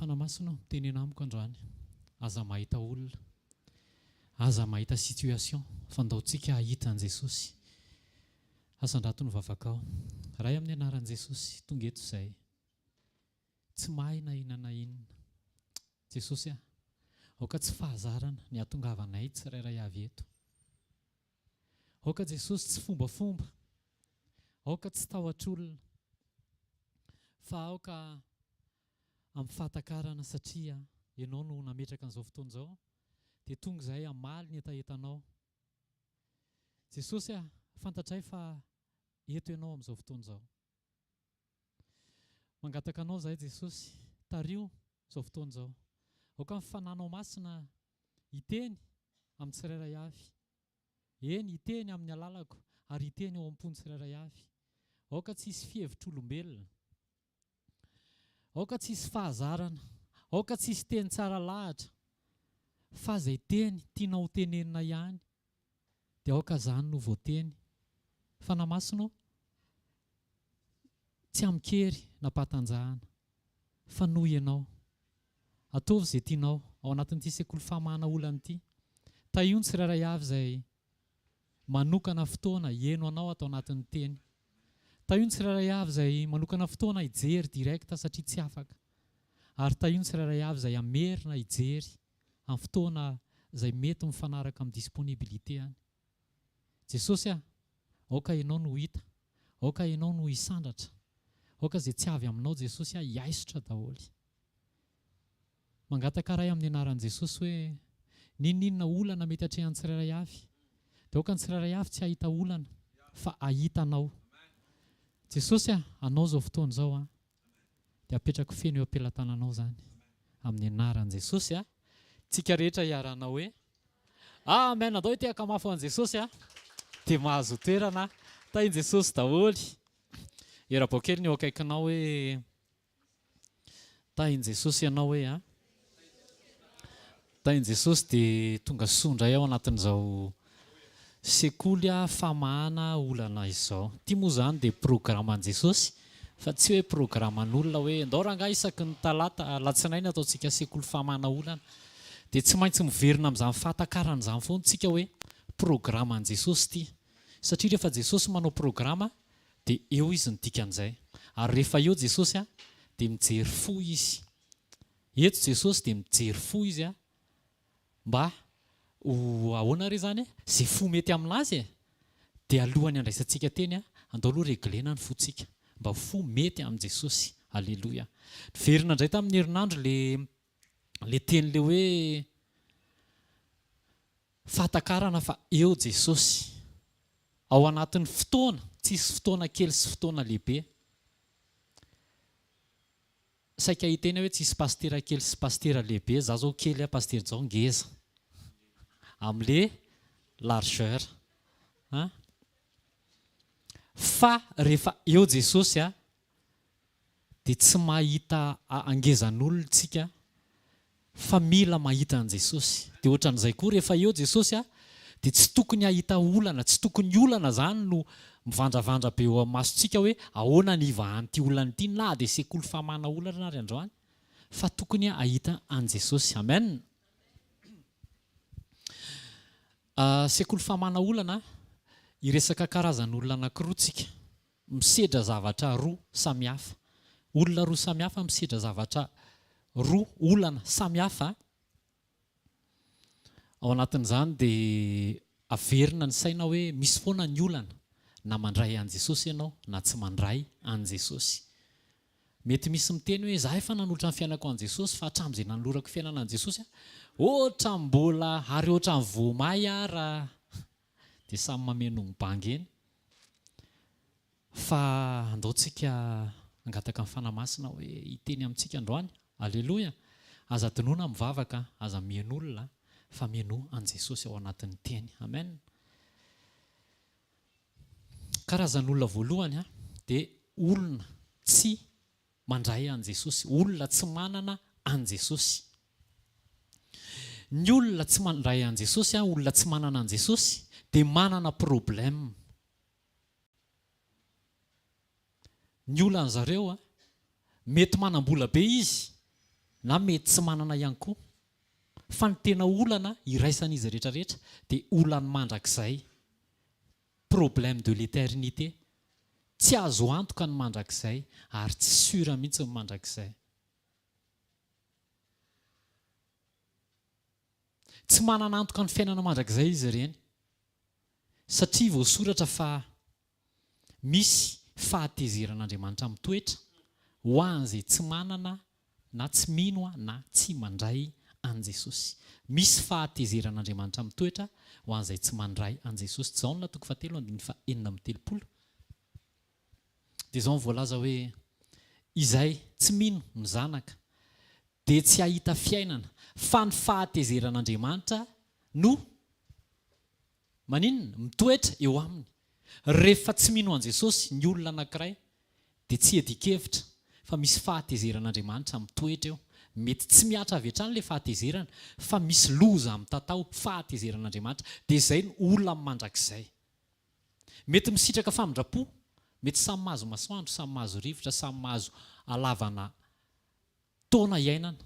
Fanamasina tenena amiko androany. Aza mahita olona, aza mahita situation fandaotsika hahita an Jesosy. Asan-drato ny vavakao. Ray amin'ny anaran'i Jesosy, tonga eto izay. Tsy mahay na inona na inona. Jesosy aoka tsy fahazarana ny ahatongavanay tsirairay avy eto. Aoka Jesosy tsy fombafomba. Aoka tsy tahotr'olona. Fa aoka amin'ny fahatakarana satria ianao no nametraka an'izao fotoana izao dia tonga izay hamaly ny entaentanao. Jesosy fantatray fa eto ianao amin'izao fotoana izao. Mangataka anao izahay Jesosy, tario izao fotoana izao. Aoka mifananao masina hiteny amin'ny tsirairay avy. Eny hiteny amin'ny alalako ary hiteny eo am-pony tsirairay avy. Aoka tsy hisy fihevitr'olombelona. Aoka tsy hisy fahazarana. Aoka tsy hisy teny tsara lahatra. Fa izay teny tianao tenenina ihany dia aoka izany no voateny. Fanamasina tsy amikery nampatanjahana fa noho ianao. Ataovy izay tianao ao anatin'ity sekoly famahana olana ity. Tahiony tsirairay avy izay manokana fotoana hieno anao atao anatin'ny teny. Tahiony tsirairay avy izay manokana fotoana hijery direkta satria tsy afaka. Ary tahiony tsirairay avy izay amerina hijery amin'ny fotoana izay mety mifanaraka amin'ny disponibilité-any. Jesosy aoka ianao no hita. Aoka ianao no hisandratra. Aoka izay tsy avy aminao Jesosy hiaisotra daholo. Mangataka ray amin'ny anaran'i Jesosy hoe ninona olana mety hatrehan'ny tsirairay avy. Dia aoka ny tsirairay avy tsy hahita olana fa hahita anao. Jesosy anao izao fotoana izao dia apetrako feno eo am-pelatananao izany. Amin'ny anaran'i Jesosy tsika rehetra hiarana hoe amen. Andao te hakamafo an'i Jesosy dia mahazo toerana tahin' Jesosy daholo. Era-bao kely ny eo akaikinao hoe tahin' Jesosy ianao hoe tahin' Jesosy dia tonga sondray ao anatin'izao sekoly famahana olana izao. Ity moa izany dia programan Jesosy fa tsy hoe programan'olona hoe ndao rangahy isaky ny talata alatsinainy ataontsika sekoly famahana olana. Dia tsy maintsy miverina amin'izany fahatakarana izany foana tsika hoe programan Jesosy ity. Satria rehefa Jesosy manao programa dia eo izy ny dikan'izay. Ary rehefa eo Jesosy dia mijery fo izy. Eto Jesosy dia mijery fo izy mba ho ahoana re izany izay fo mety aminazy dia alohany andraisantsika teny andao aloha reglena ny fontsika mba fo mety amin'i Jesosy. Alleloia. Verina indray tamin'ny herinandro le teny le hoe fahatakarana fa eo Jesosy ao anatin'ny fotoana, tsisy fotoana kely sy fotoana lehibe. Saika hiteny hoe tsisy pastera kely sy pastera lehibe. Za zao kely pastera zao ngeza amin'le largeur. Fa rehefa eo Jesosy dia tsy mahita angezan'olona tsika fa mila mahita an Jesosy. Dia ohatran'izay koa rehefa eo Jesosy dia tsy tokony hahita olana, tsy tokony olana izany no mivandravandra be eo amin'ny masontsika hoe ahoana ny ivahan'ity olana ity na dia sekoly famahana olana ary androany, fa tokony hahita an Jesosy. Amen. Sekoly famahana olana hiresaka karazan'olona anankiroa tsika misedra zavatra roa samihafa. Olona roa samihafa misedra zavatra roa olana samihafa. Ao anatin'izany dia averina ny saina hoe misy foana ny olana na mandray an Jesosy ianao na tsy mandray an Jesosy. Mety misy miteny hoe za efa nanolotra ny fiainako an Jesosy fa hatramin'izay nanolorako fiainana an Jesosy ohatra mbola ary ohatra ny voamay ara dia samy mameno mibangy eny. Fa andaontsika angataka ny fanamasina hoe hiteny amintsika androany. Alleloia. Aza dinoana mivavaka, aza mien'olona fa mieno an Jesosy ao anatin'ny teny. Amen. Karazan'olona voalohany dia olona tsy mandray an Jesosy, olona tsy manana an Jesosy. Ny olona tsy mandray an Jesosy, olona tsy manana an Jesosy dia manana problème. Ny olana zareo mety manam-bola be izy na mety tsy manana ihany koa fa ny tena olana iraisan'izy rehetrarehetra dia olany mandrakizay problème de l'éternité tsy azo antoka ny mandrakizay ary tsy sura mihitsy ny mandrakizay tsy manana antoka ny fiainana mandrakizay izy ireny satria voasoratra fa misy fahatezeran'Andriamanitra mitoetra ho an'izay tsy manana na tsy mino na tsy mandray an Jesosy. Misy fahatezeran'Andriamanitra mitoetra ho an'izay tsy mandray an Jesosy. Jaona 7:7. Dia izao voalaza hoe izay tsy mino ny zanaka dia tsy hahita fiainana fa ny fahatezeran'Andriamanitra no maninona mitoetra eo aminy. Rehefa tsy mino an Jesosy ny olona anankiray dia tsy hedikevitra fa misy fahatezeran'Andriamanitra mitoetra eo. Mety tsy miatra avy hatrany ilay fahatezerana fa misy loza amin'ny tantao fahatezeran'Andriamanitra dia izay ny olona mandrakizay. Mety misitraka famindrapo, mety samy mahazo masoandro, samy mahazo rivotra, samy mahazo alavana taona iainana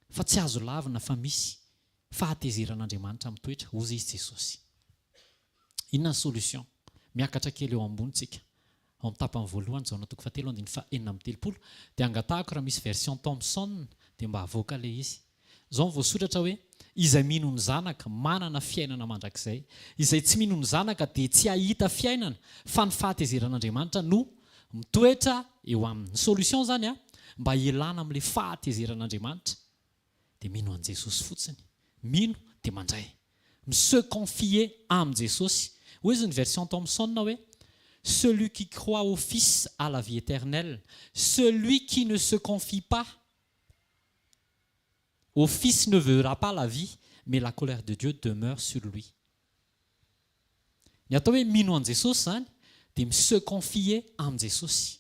fa tsy azo lavina fa misy fahatezeran'Andriamanitra mitoetra hozy izy Jesosy. Inona ny solution? Miakatra kely eo ambonitsika ao amin'ny tapany voalohany Jaona 7:7 dia angatahako raha misy version Thomson dia mba havoaka ilay izy. Izao voasoratra hoe izay mino ny zanaka manana fiainana mandrakizay, izay tsy mino ny zanaka dia tsy hahita fiainana fa ny fahatezeran'Andriamanitra no mitoetra eo aminy. Ny solution zany mba hialana amin'ilay fahatezeran'Andriamanitra dia mino an Jesosy fotsiny, mino dia mandray, se confier am Jesosy. Hoe izy ny version Thomson hoe celui qui croit au Fils a la vie éternelle, celui qui ne se confie pas au Fils ne verra pas la vie, mais la colère de Dieu demeure sur lui. Ny atao hoe mino an Jesosy zany dia se confier am Jesosy,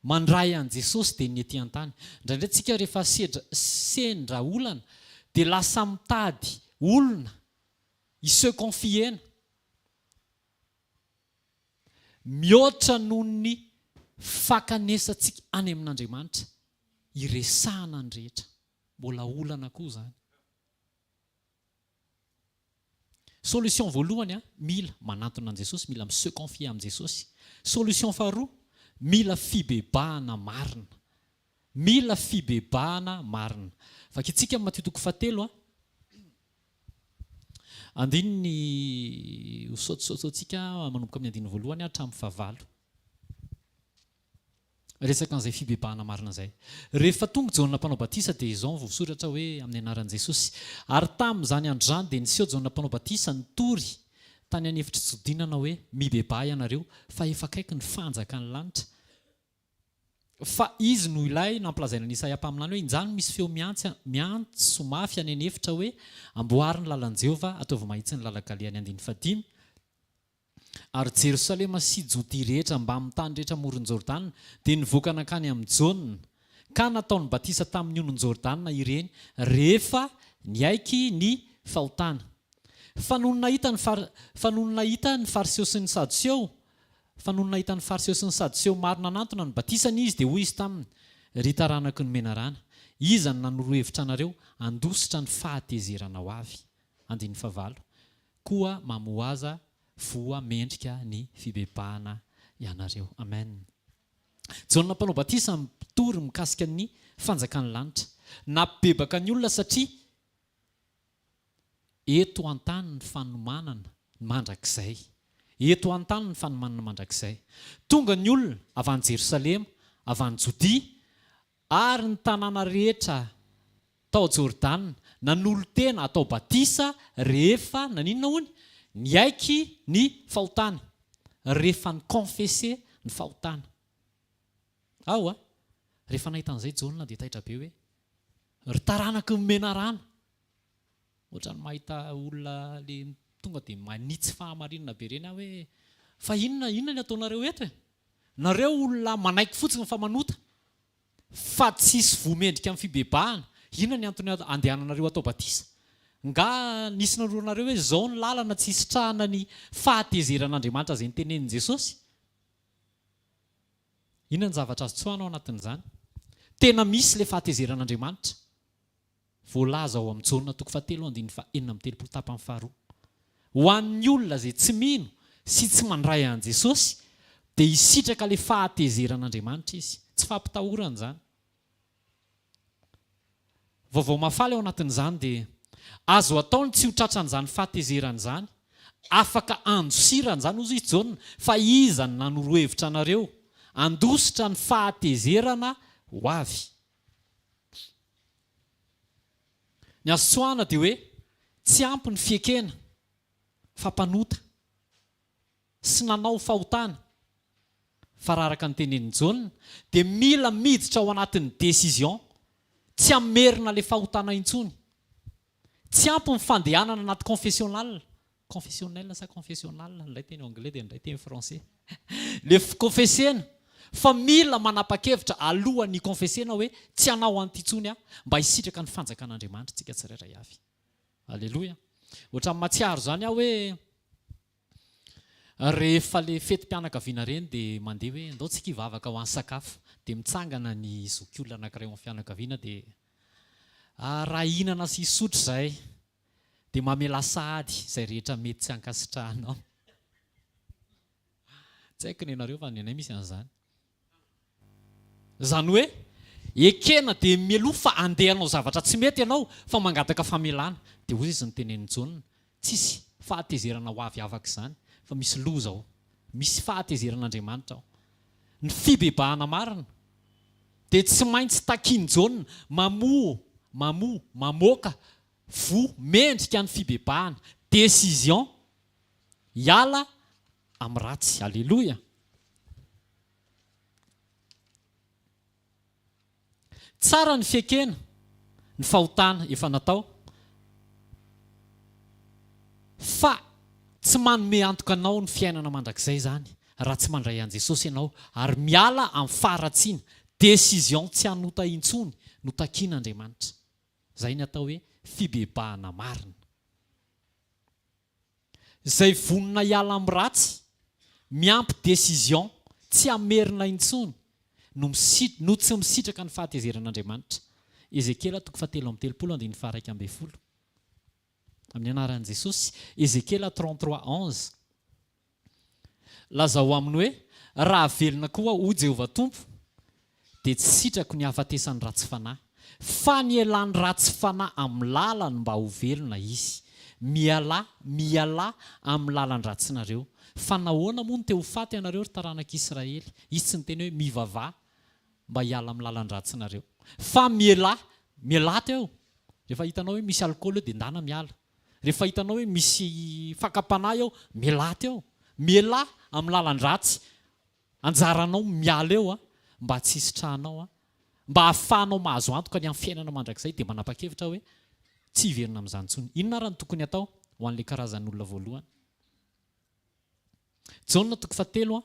mandray an Jesosy dia ny ety an-tany. Indraindray tsika rehefa sendra olana dia lasa mitady olona se confiena mihoatra noho ny fakanesantsika any amin'Andriamanitra iresahana ny rehetra, mbola olana koa zany. Solution voalohany mila manantona an Jesosy, mila se confier am Jesosy. Solution faharoa mila fibebahana marina, mila fibebahana marina. Vakitsika Matthieu 7 andininy hosaotsika manomboka amin'ny andininy voalohany hatramin'ny fahavalo. Resaka an'izay fibebahana marina izay. Rehefa tonga Jaona mpanao batisa dia izao voasoratra hoe amin'ny anaran'i Jesosy. Ary tamin'izany andro izany dia niseho Jaona mpanao batisa nitory tany an'efitra tsodinana hoe mibebaha ianareo fa efa akaiky ny fanjaka ny lanitra. Fa izy no ilay nampilazaina ny Isaia mpaminany hoe injany misy feo miantso mafy any an'efitra hoe amboariny lalan'i Jehovah, ataovy mahitsy ny lalak'Alia any 5. Ary Jerosalema sy Jodia rehetra mba amin'ny tany rehetra amoron'ny Jordana dia nivoaka nakany amin'ny Jaona ka nataony batisa tamin'ny onon'ny Jordana ireny rehefa niaiky ny fahotana. Fa noho nahita ny fariseo sy ny sadoseo, marina anantona ny batisany izy dia hoy izy taminy: ry taranaky ny menarana, iza ny nanoro-hevitra anareo handositra ny fahatezerana ho avy. 9 koa mamoaza voa mendrika ny fibebahana ianareo. Amen. Jaona mpanao batisa mitory mikasika ny fanjakan'ny lanitra, napibebaka ny olona satria eto an-tany ny fanomanana mandrakizay. Eto an-tany ny fanomanana mandrakizay. Tonga ny olona avy any Jerosalema, avy any Jodia ary ny tanàna rehetra tao Jordana nanolo-tena atao batisa rehefa naninona hony niaiky ny fahotana, rehefa ny confesse ny fahotana. Rehefa nahita an'izay Jaona dia taitra be hoe ry taranaky ny menarana. Ohatrany mahita olona le tonga dia manitsy fahamarinana be reny hoe fa inona ny ataonareo eto? Nareo olona manaiky fotsiny fa manota, fa tsisy voamendrika amin'ny fibebahana. Inona ny antony andehananareo atao batisa? Nga nisy naroranareo hoe zao ny lalana tsy hisitrahana ny fahatezeran'Andriamanitra izay nitenenin'i Jesosy? Inona ny zavatra azo tsoahana ao anatin'izany? tena misy le fahatezeran'Andriamanitra. Voalaza ao amin'ny Jaona 3:7 tapany faharoa. Ho an'ny olona izay tsy mino sy tsy mandray an Jesosy dia hisitraka le fahatezeran'Andriamanitra izy. Tsy fampitahorana izany. Vaovao mafaly ao anatin'izany dia azo ataony tsy ho tratran'izany fahatezerana izany. Afaka andosirana izany hozy Jaona fa iza ny nanoro-hevitra anareo andositra ny fahatezerana ho avy. Ny azo tsoahana dia hoe tsy ampy ny fiekena fa mpanota sy nanao fahotana. Fa raha araka ny tenenin'i Jaona dia mila miditra ao anatin'ny décision, tsy amerina le fahotana intsony. Tsy ampy ny fandehanana anaty confessionnal. Confessionnel sa confessionnal, nilay teny anglais dia nilay teny français. Le confessena. Fa mila manapa-kevitra alohan'ny confessena hoe tsy hanao an'ity intsony aho mba hisitraka ny fanjakan'Andriamanitra tsika tsirairay avy. Alleloia. Ohatra amin'ny matsiaro izany aho hoe rehefa le fetim-pianakaviana ireny dia mandeha hoe andao tsika hivavaka ho any sakafo. Dia mitsangana ny zokiolona anankiray amin'ny fianakaviana dia raha hinana sy hisotro izahay dia mamela sahady izay rehetra mety tsy hankasitrahanao. Tsy haiko ny anareo fa ny anay misy an'izany. Izany hoe ekena dia mialoha fa andehanao zavatra tsy mety ianao fa mangataka famelana. Dia hoy izy ny tenenin'ny Jaona, tsisy fahatezerana ho avy afaka izany fa misy loza ao, misy fahatezeran'Andriamanitra ao. Ny fibebahana marina dia tsy maintsy takiany Jaona mamoaka mendrika ny fibebahana, décision hiala amin'ny ratsy. Alleloia. Tsara ny fiekena, ny fahotana efa natao, fa tsy manome antoka anao ny fiainana mandrakizay zany raha tsy mandray an Jesosy ianao ary miala amin'ny faharatsiana, décision tsy hanota intsony no takian'Andriamanitra. Izay ny atao hoe fibebahana marina. Izay vonona hiala amin'ny ratsy, miampy décision tsy hamerina intsony no tsy misitraka ny fahatezeran'Andriamanitra. Ezekiela 7:1. Amin'ny anaran'i Jesosy. Ezekiela 33:11. Lazao aminy hoe raha velona koa ho Jehovah Tompo dia tsy sitrako ny hafatesany ratsy fanahy, fa ny ialany ratsy fanahy amin'ny lalany mba ho velona izy. Miala amin'ny lalany ratsinareo. Fa nahoana moa ny teo faty ianareo ry taranak'Israely? Izy tsy niteny hoe mivavah mba hiala amin'ny lalany ratsinareo, fa miala teo. Rehefa hitanao hoe misy alcool dia ndana miala. Rehefa hitanao hoe misy fakapanahy eo, miala teo. Miala amin'ny lalany ratsy. Anjaranao miala eo mba tsy hisitrahanao, mba hahafahanao mahazo antoka ny amin'ny fiainana mandrakizay. Dia manapa-kevitra hoe tsy hiverina amin'izany intsony. Inona ary ny tokony atao ho an'ilay karazan'olona voalohany? Jaona 3:7.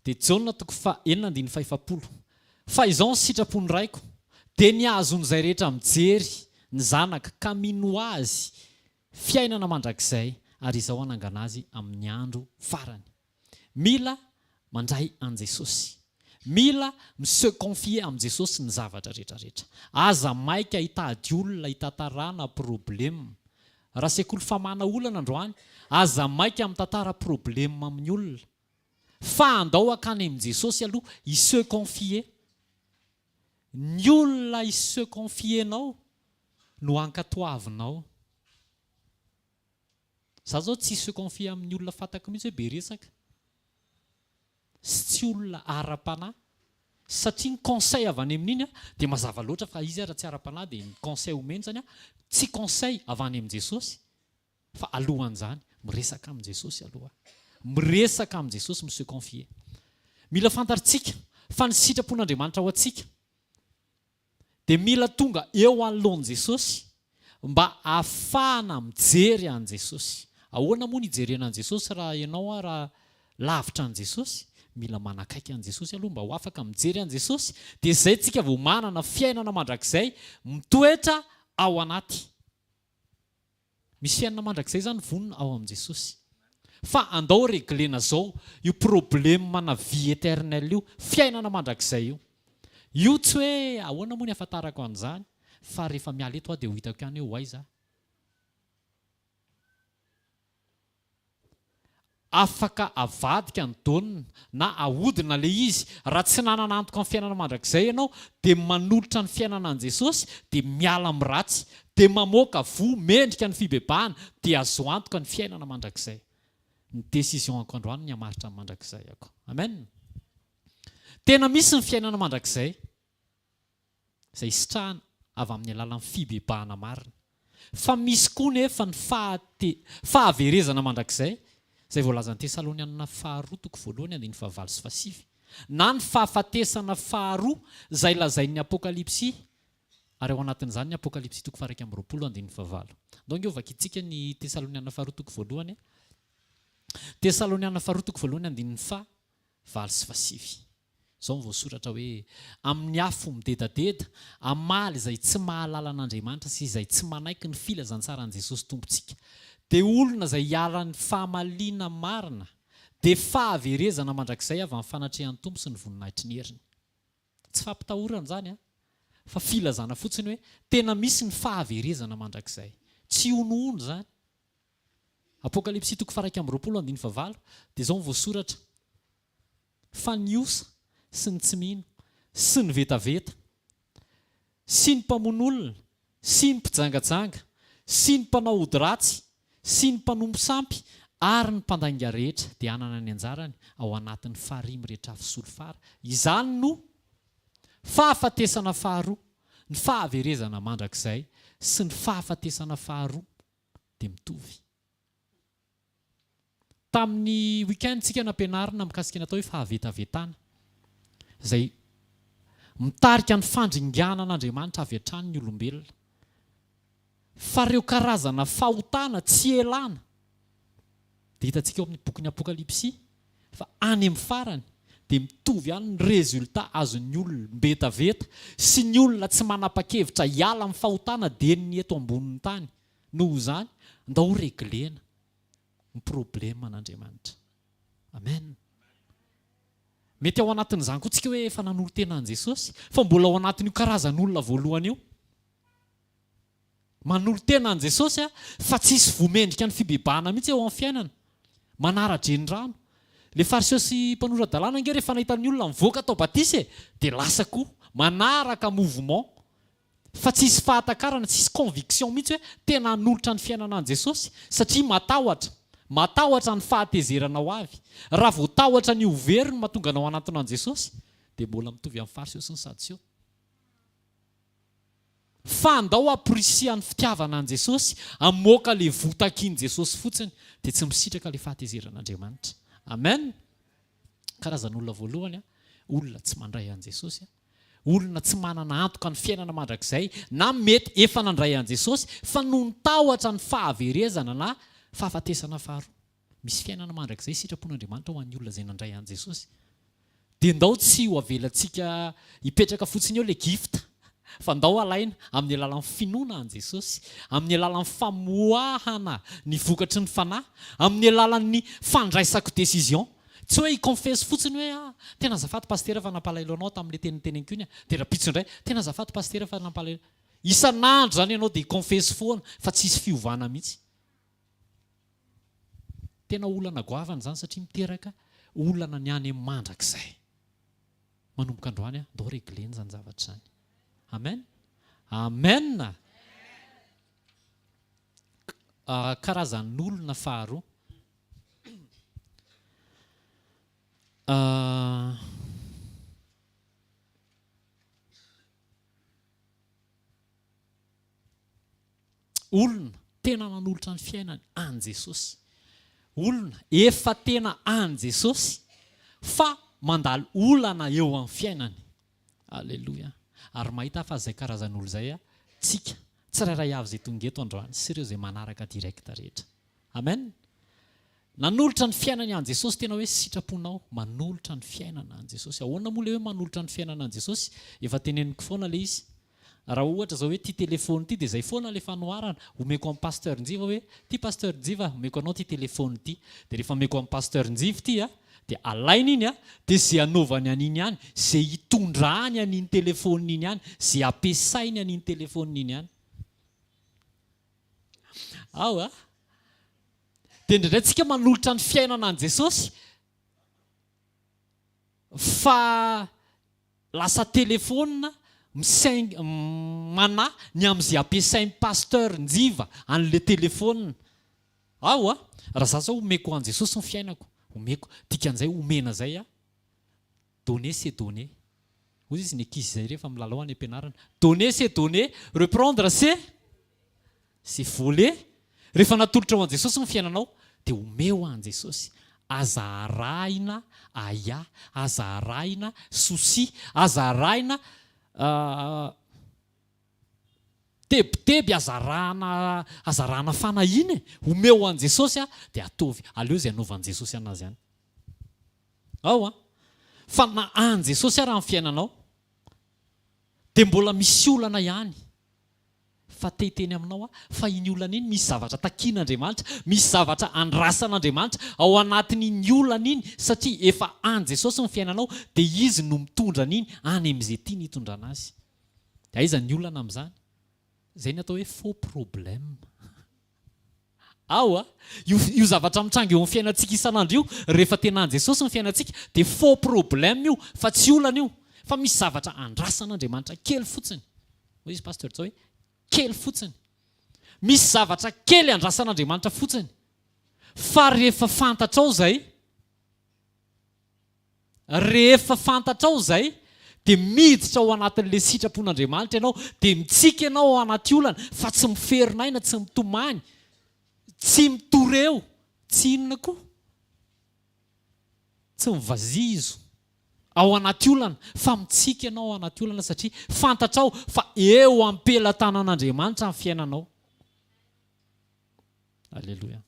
Dia Jaona 4:5. Fa izao ny sitrapony raiko dia ny ahazon'izay rehetra mijery ny zanaka ka mino azy fiainana mandrakizay, ary izao hanangana azy amin'ny andro farany. Mila mandray an Jesosy. Mila se confier amin'ny Jesosy ny zavatra rehetrarehetra. Aza maika hitady olona hitantarana problema. Raha sekoly famana olana androany, aza maika mitantara problema amin'ny olona. Fa andao akany amin'ny Jesosy aloha se confier. Ny olona se confiernao no ankatoavinao. Za zao tsy se confier amin'ny olona fatako mihitsy hoe be resaka. Sy tsy olona ara-panahy. Satria ny conseil avy any amin'iny dia mazava loatra fa izy raha tsy ara-panahy dia ny conseil omeny zany tsy conseil avy any amin'ny Jesosy. Fa alohan'izany miresaka amin'ny Jesosy aloha. Miresaka amin'ny Jesosy se confier. Mila fantaritsika fa ny sitrapon'Andriamanitra ao antsika dia mila tonga eo anoloan'i Jesosy mba ahafahana mijery an Jesosy. Ahoana moa ny hijerena an Jesosy raha ianao raha lavitra an Jesosy? Mila manakaiky an Jesosy aloha mba ho afaka mijery an Jesosy. Dia izay tsika vao manana fiainana mandrakizay mitoetra ao anaty. Misy fiainana mandrakizay zany vonona ao amin'i Jesosy. fa andao reglena zao io problema na vie éternel io fiainana mandrakizay io tsy hoe ahoana moa ny afantarako an'izany fa rehefa miala eto dia ho hitako ihany eo aiza afaka avadika ny daonina na ahodina le izy raha tsy nanana antoka amin'ny fiainana mandrakizay ianao dia manolotra ny fiainana an' Jesosy dia miala amin'ny ratsy dia mamoaka vo mendrika ny fibebahana dia azo antoka ny fiainana mandrakizay ny décision ankandroany ny hamaritra ny mandrakizay ako amen tena misy ny fiainana mandrakizay izay sitrahana avy amin'ny alalan'ny fibebahana marina fa misy koa nefa ny fahaverezana mandrakizay izay voalazan'ny Tesalonianina faharoa toko voalohany andiny fahavalo sy fahasivy na ny fahafatesana faharoa izay lazain'ny apokalipsy ary ao anatin'izany ny apokalipsy toko faha 20 andiny fahavalo donc eo vakitsika ny Tesalonianina faharoa toko voalohany Tesalonianina faharoa toko voalohany andiny fahavalo sy fahasivy izao voasoratra hoe amin'ny afo midedadeda amaly izay tsy mahalala an'Andriamanitra sy izay tsy manaiky ny filazantsara an' Jesosy tompontsika dia olona izay hiala ny fahamaliana marina dia fahaverezana mandrakizay avy amin'ny fanatrehan'ny tompo sy ny voninahitry ny heriny tsy fampitahorana izany fa filazana fotsiny hoe tena misy ny fahaverezana mandrakizay tsy onoono izany apokalipsy toko faha 20 andiny fahavalo dia izao voasoratra fa ny osa sy ny tsy mino sy ny vetaveta sy ny mpamon'olona sy ny mpijangajanga sy ny mpanao ody ratsy sy ny mpanompo sampy ary ny mpandainga rehetra dia anana ny anjarany ao anatin'ny faharimy rehetra fisolofara izany no fahafatesana faharoa ny fahaverezana mandrakizay sy ny fahafatesana faharoa dia mitovy tamin'ny weekend tsika nampianarina mikasika ny atao hoe fahavetavetana izay mitarika ny fandringana an'Andriamanitra avy hatrany ny olombelona fa ireo karazana fahotana tsy elana dia hitantsika eo amin'ny bokin'ny apokalipsy fa any amin'ny farany dia mitovy ihany ny résultat azon'ny olona mbetaveta sy ny olona tsy manapa-kevitra hiala amin'ny fahotana dia ny eto ambonin'ny tany noho izany ndao reglena ny problema an'Andriamanitra amen mety ao anatin'izany koa tsika hoe efa nanolo tena an' Jesosy fa mbola ao anatin'io karazan'olona voalohany io manolo tena an' Jesosy fa tsisy vomendrika ny fibebahana mihitsy eo amin'ny fiainana manara-drenirano le fariseo sy mpanorandalàna nge rehefa nahitan'ny olona mivoaka atao batisy dia lasa koa manaraka mouvement fa tsisy fahatakarana tsisy conviction mihitsy hoe tena hanolotra ny fiainana an' Jesosy satria matahotra ny fahatezerana ho avy raha voatahotra ny overiny mahatonga anao anatiny an' Jesosy dia mbola mitovy amin'ny fariseo sy ny sadiseo fa andao aprisia ny fitiavana an' Jesosy amoaka le votakian' Jesosy fotsiny dia tsy misitraka le fahatezeran'Andriamanitra amen karazan'olona voalohany olona tsy mandray an' Jesosy olona tsy manana antoka ny fiainana mandrakizay na mety efa nandray an' Jesosy fa no nitahotra ny fahaverezana na fahafatesana faharoa misy fiainana mandrakizay sitrapon'Andriamanitra ho an'ny olona izay nandray an' Jesosy dia ndao tsy ho avelantsika hipetraka fotsiny eo le gifta fa ndao alaina amin'ny alalan'ny finoana an' Jesosy amin'ny alalan'ny famoahana ny vokatry ny fanahy amin'ny alalan'ny fandraisako décision tsy hoe hiconfesse fotsiny hoe tena azafady pasteur fa nampalaelo anao tamin'ile teniteneniko iny dia rapitso indray tena azafady pasteur fa nampalaelo isan'andro zany ianao dia hiconfesse foana fa tsisy fiovana mihitsy tena olana goavana zany satria miteraka olana ny any amin'ny mandrakizay manomboka androany ndao regleny zany zavatra zany amen amen karazan'olona faharoa olona tena nanolotra ny fiainany an' Jesosy olona efa tena an' Jesosy fa mandalo olana eo amin'ny fiainany alleloia ary mahita fa izay karazan'olo izay tsika tsirairay avy izay tonga eto androany sy ireo izay manaraka direkta rehetra amen nanolotra ny fiainany an' Jesosy tena hoe sitraponao manolotra ny fiainana an' Jesosy ahoana moa le hoe manolotra ny fiainana an' Jesosy efa teneniko foana le izy raha ohatra zao hoe ty telefony ty dia zay foana le fanoharana omeko amin'ny pasteur Njiva hoe ty pasteur Njiva omeko anao ty telefony ty dia rehefa omeko amin'ny pasteur Njiva ty dia alaina iny dia zay anaovany an'iny ihany zay hitondrany an'iny telefony iny ihany zay ampiasainy an'iny telefony iny ihany dia indraindray tsika manolotra ny fiainana an' Jesosy fa lasa telefona mana ny amin'izay ampiasain'ny pasteur Njiva an'le telefona raha za zao omeko an' Jesosy ny fiainako omeko dikan'izay omena zay donner c'est donner hoy izy ny ankizy zay rehefa milalao any am-pianarana donner c'est donner reprendre c'est voler rehefa natolotra ao an' Jesosy ny fiainanao dia omeo an' Jesosy azarahina aya azarahina souci azarahina tebiteby azarahana fanahiny omeo an' Jesosy dia atovy aleo zay anaovan'i Jesosy anazy ihany fa na an' Jesosy raha amin'ny fiainanao dia mbola misy olana ihany fa tehiteny aminao fa iny olana iny misy zavatra takian'Andriamanitra misy zavatra andrasan'Andriamanitra ao anatin'iny olana iny satria efa an' Jesosy ny fiainanao dia izy no mitondra an'iny any amin'izay tiany hitondrana azy dia aiza ny olana amin'izany zay ny atao hoe faux problème io zavatra mitranga eo amin'ny fiainantsika isan'andro io rehefa tena an' Jesosy ny fiainantsika dia faux problème io fa tsy olana io fa misy zavatra andrasan'Andriamanitra kely fotsiny hoy izy pasteur tsao hoe kely fotsiny misy zavatra kely andrasan'Andriamanitra fotsiny fa rehefa fantatrao zay dia miditra ao anatin'le sitrapon'Andriamanitra ianao dia mitsika ianao ao anaty olana fa tsy miferinaina tsy mitomany tsy mitoreo tsy inona koa tsy mivazizo ao anaty olana fa mitsika ianao ao anaty olana satria fantatrao fa eo am-pelantanan'Andriamanitra amin'ny fiainanao alleloia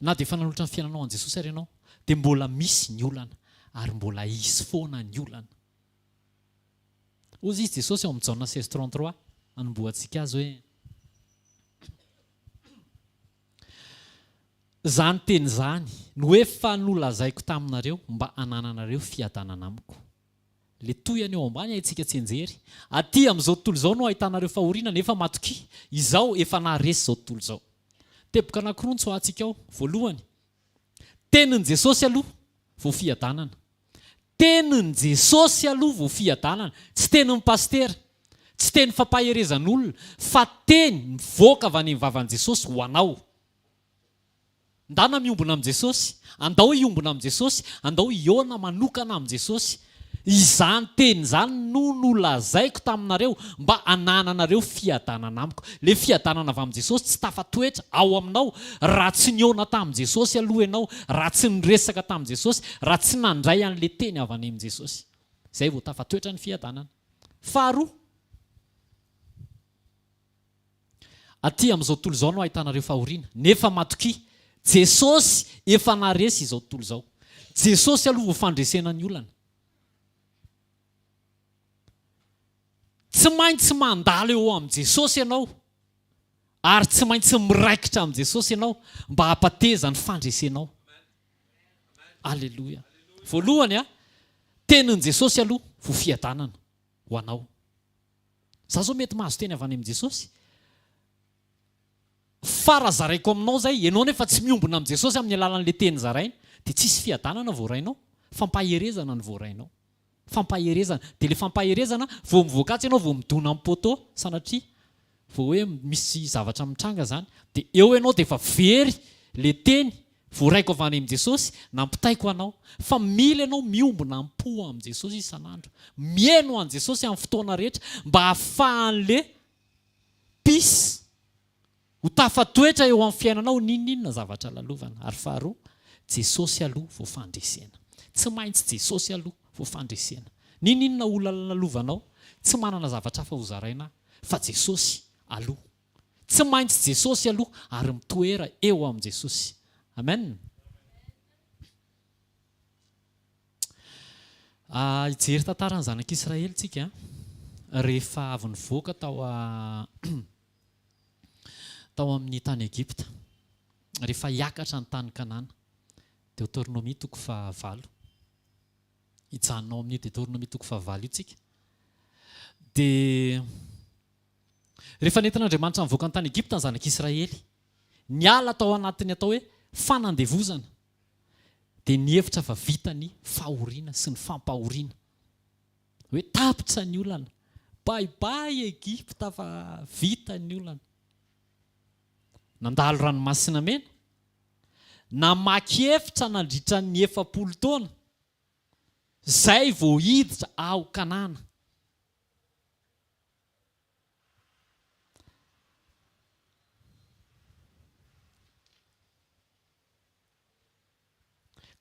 na dia efa nanolotra ny fiainanao an' Jesosy ary ianao dia mbola misy ny olana ary mbola isy foana ny olana ozy izy Jesosy ao amin'ny Jean 16:33 anomboantsika azy hoe zany teny zany no efa nolazaiko taminareo mba hanananareo fiadanana amiko le toyany eo ambany haitsika tsy enjery aty amin'izao tontolo izao no ahitanareo fahoriana nefa matoky izao efa naharesy izao tontolo izao teboka anankiroa no tsoahantsika ao voalohany tenin'i Jesosy aloha vao fiadanana tenin'i Jesosy aloha vao fiadanana tsy tenin'ny pastera tsy teny fampaherezan'olona fa teny mivoaka avy any amin'ny vavan'i Jesosy ho anao ndana miombona amin'i Jesosy andao hiombona amin'i Jesosy andao hiona manokana amin'i Jesosy izany teny zany no nolazaiko taminareo mba hanananareo fiadanana amiko le fiadanana avy amin'i Jesosy tsy tafatoetra ao aminao raha tsy niona tamin'i Jesosy aloha ianao raha tsy niresaka tamin'i Jesosy raha tsy nandray an'le teny avy any amin'i Jesosy zay vao tafatoetra ny fiadanana faharoa aty amin'izao tontolo izao no ahitanareo fahoriana nefa matoky Jesosy efa naresy izao tontolo izao Jesosy aloha vao fandresena ny olana tsy maintsy mandalo eo amin'i Jesosy ianao ary tsy maintsy miraikitra amin'i Jesosy ianao mba hampateza ny fandresenao alleloia voalohany tenin'i Jesosy aloha vao fiadanana ho anao za zao mety mahazo teny avy any amin'i Jesosy fa raha zaraiko aminao zay ianao nefa tsy miombona amin'i Jesosy amin'ny alalan'le teny zarainy dia tsisy fiadanana voarainao fampaherezana ny voarainao fampaherezana dia le fampaherezana vao mivoakatsy ianao vao midona amin'ny poto sanatria vao hoe misy zavatra mitranga zany dia eo ianao dia efa very le teny voaraiko avy any amin'i Jesosy nampitaiko anao fa mila ianao miombona ampo amin'i Jesosy isan'andro mieno an' Jesosy amin'ny fotoana rehetra mba hahafahan'le pisy ho tafatoetra eo amin'ny fiainanao ninninona zavatra lalovana ary faharoa Jesosy aloha vao fandresena tsy maintsy Jesosy aloha vao fandresena ninninona olana lalovanao tsy manana zavatra hafa ho zaraina fa Jesosy aloha tsy maintsy Jesosy aloha ary mitoera eo amin'i Jesosy amen Ijery tantarany zanak'Israely tsika rehefa avy nivoaka tao amin'ny tany Egypta, rehefa hiakatra ny tany Kanana. Deutéronomie toko 9. Hijanonao amin'ny Deutéronomie toko 9 io tsika. Dia rehefa nentin'Andriamanitra nivoaka ny tany Egypta ny zanak'Israely, niala tao anatiny atao hoe fanandevozana, dia nihevitra fa vita ny fahoriana sy ny fampahoriana. Hoe tapitra ny olana, baibay Egypta fa vita ny olana. Nandalo ranomasina mena, namaky-hevitra nandritra ny 700 taona, zay vao hiditra ao Kanana.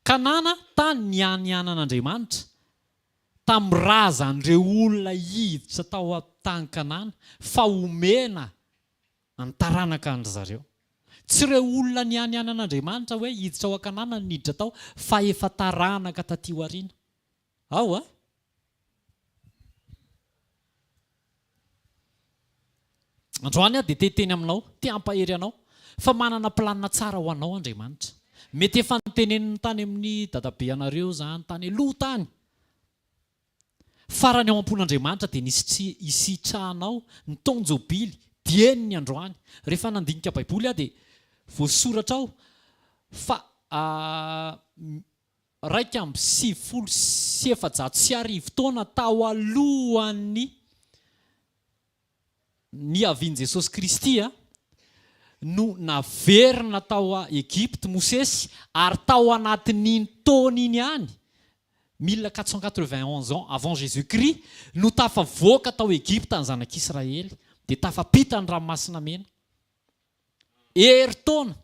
Kanana tany nianianan'Andriamanitra tamin'ny razan'ireo olona hiditra tao tany Kanana fa omena ny taranaka an zareo. Tsy ireo olona nianianan'Andriamanitra hoe hiditra ao Kanana niditra tao fa efa taranaka taty aoriana. Ao a? Androany dia teteny aminao, te hampahery anao fa manana planina tsara ho anao Andriamanitra. Mety efa niteneniny tany amin'ny dadabe anareo zany tany aloha tany. Farany ao am-pon'Andriamanitra dia nisy isitrahanao ny taona jobily dieniny androany. Rehefa nandinika baiboly dia voasoratra ao fa 1,750 taona tao alohan'ny niavian'i Jesosy Kristy no naverina tao a Egypte Mosesy, ary tao anatin'iny taona iny ihany 1491 ans avant Jésus-Christ no tafavoaka tao Egypte ny zanak'Israely, dia tafapita ny ranomasina mena. Hery taona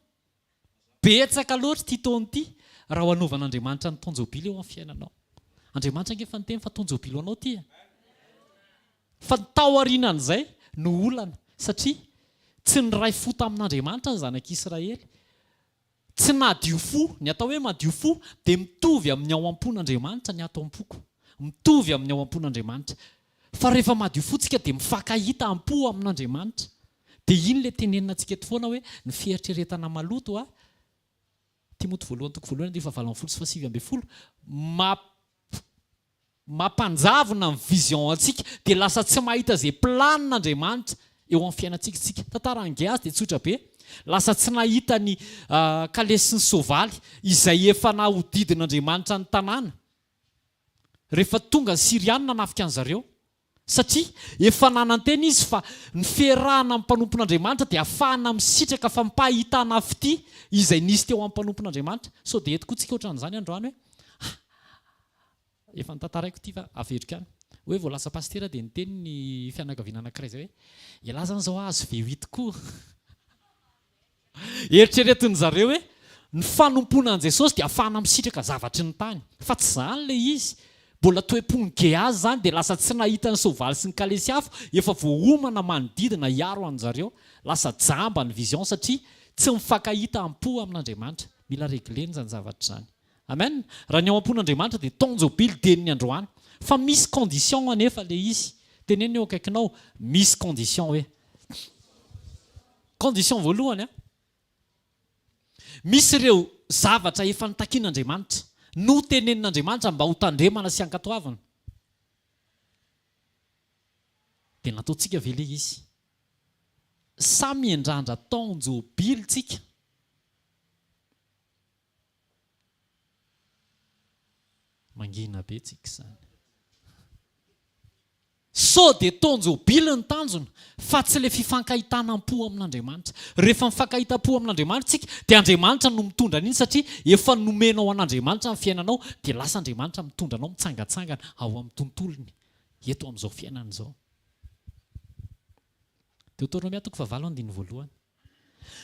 betsaka loatra ty taona ty raha ho anaovan'Andriamanitra ny taonjobily eo amin'ny fiainanao. Andriamanitra angefa niteny fa taonjobily ho anao ty. Fa tao aorianan'izay no olana, satria tsy ny ray fo tamin'Andriamanitra ny zanak'Israely. Tsy nadio fo, ny atao hoe madio fo dia mitovy amin'ny ao am-pon'Andriamanitra ny ato am-poko. Mitovy amin'ny ao am-pon'Andriamanitra. Fa rehefa madio fotsika dia mifankahita am-po amin'Andriamanitra. Dia iny ilay tenenina antsika eto foana hoe ny fieritreretana maloto Timoty 1:1-9 mampanjavona ny vision antsika dia lasa tsy mahita izay planin'Andriamanitra eo amin'ny fiainantsika tsika. Tantara angiazy dia tsotra be. Lasa tsy nahita ny kalesy ny soavaly izay efa nahodidin'Andriamanitra ny tanàna rehefa tonga ny Sirianina nanafika an'zareo, satria efa nananteny izy fa ny fiarahana amin'ny mpanompon'Andriamanitra dia ahafahana misitraka fa mpahitana fity izay nisy teo amin'ny mpanompon'Andriamanitra. So dia eto koa tsika ohatran'izany androany hoe efa nitantaraiko ty fa averiko ihany hoe vao lasa pastera dia niteny ny fianakaviana anankiray zay hoe ialahy zany zao azo ve ho tokoa. Eritreretiny zareo hoe ny fanomponan'i Jesosy dia ahafahana misitraka zavatry ny tany, fa tsy zany ilay izy. Mbola toe-pony Gehazy zany dia lasa tsy nahita ny soavaly sy ny kalesy afo, efa voaomana manodidina hiaro an'zareo. Lasa jamba ny vision satria tsy mifankahita am-po amin'Andriamanitra. Mila regleny zany zavatra zany. Amen. Raha ny ao am-pon'Andriamanitra dia taonjobily deniny androany. Fa misy condition anefa ilay izy. Teneny eo akaikinao, misy condition hoe. Condition voalohany misy ireo zavatra efa nitakian'Andriamanitra no tenenin'Andriamanitra mba ho tandremana sy hankatoavana. Dia nataontsika ve ilay izy? Samy endrandra taonjobily tsika. Mangina be tsika izany. So dia taonjobily ny tanjona, fa tsy ilay fifankahitana am-po amin'Andriamanitra. Rehefa mifankahita-po amin'Andriamanitra tsika dia Andriamanitra no mitondra an'iny, satria efa nomenao an'Andriamanitra ny fiainanao, dia lasa Andriamanitra mitondra anao mitsangatsangana ao amin'ny tontolony eto amin'izao fiainana izao. Deutéronomie 9:1.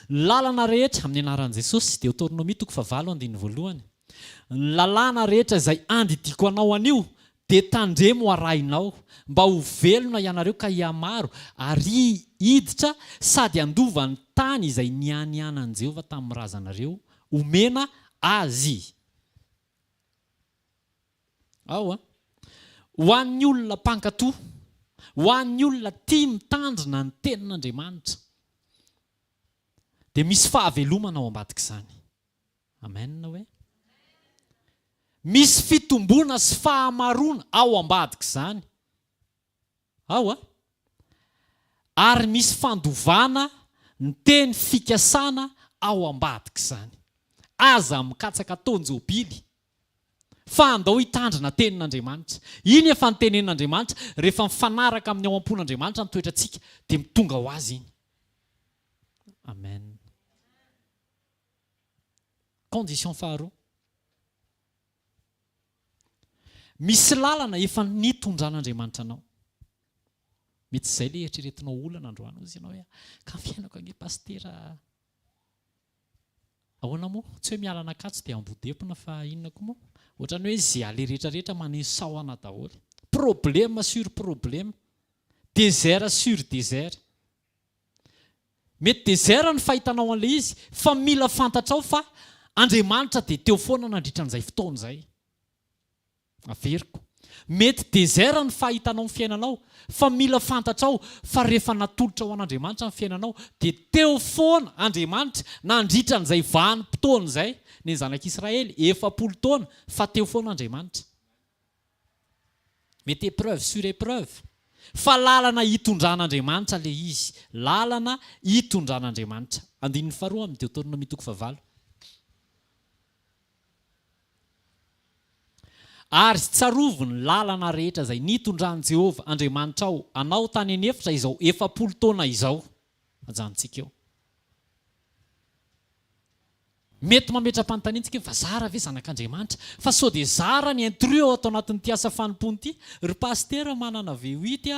Lalana rehetra amin'ny anaran'i Jesosy. Deutéronomie 9:1. Ny lalàna rehetra izay andidiko anao anio dia tandremo arahinao, mba ho velona ianareo ka hiamaro ary hiditra sady andova ny tany izay nianianan'i Jehovah tamin'ny razanareo omena azy. Ao ho an'ny olona mpankatoa, ho an'ny olona tia mitandrina ny tenin'Andriamanitra, dia misy fahavelomana ao ambadika izany. Amen hoe? Misy fitomboana sy fahamaroana ao ambadika izany. Ao ary misy fandovana ny teny fikasana ao ambadika izany. Aza mikatsaka taonjobily fa andao hitandrina tenin'Andriamanitra. Iny efa ny tenen'Andriamanitra, rehefa mifanaraka amin'ny ao am-pon'Andriamanitra ny toetrantsika dia mitonga ho azy iny. Amen. Condition faharoa. Misy lalana efa nitondran'Andriamanitra anao. Mety izay ilay eritreretinao olana androany ozy ianao hoe ka fiainako ange pastera. Ahoana moa? Tsy hoe mialana akatsy dia ambodepona fa inona koa moa? Ohatrany hoe izay ale rehetrarehetra manesaoana daholo. Problème sur problème. Désert sur désert. Mety désert ny fahitanao an'ilay izy, fa mila fantatrao fa Andriamanitra dia teo foana nandritra an'izay fotoana izay. Averiko. Mety désert ny fahitanao amin'ny fiainanao, fa mila fantatrao fa rehefa natolotra ho an'Andriamanitra ny fiainanao dia teo foana Andriamanitra nandritra an'izay vanim-potoana izay. Ny zanak'Israely 400 taona fa teo foana Andriamanitra. Mety épreuve sur épreuve. Fa lalana hitondran'Andriamanitra ilay izy. Lalana hitondran'Andriamanitra. Andininy faharoa amin'ny Deutéronome 9:9. Ary tsarovo ny lalana rehetra izay nitondran'i Jehovah Andriamanitra ao anao tany anefitra izao 400 taona izao. Ajanontsika eo. Mety mametra-panontaniantsika fa zara ve zanak'Andriamanitra? Fa sao dia zara ny intrus atao anatin'ity asa fanompony ity. Ry pastera manana V8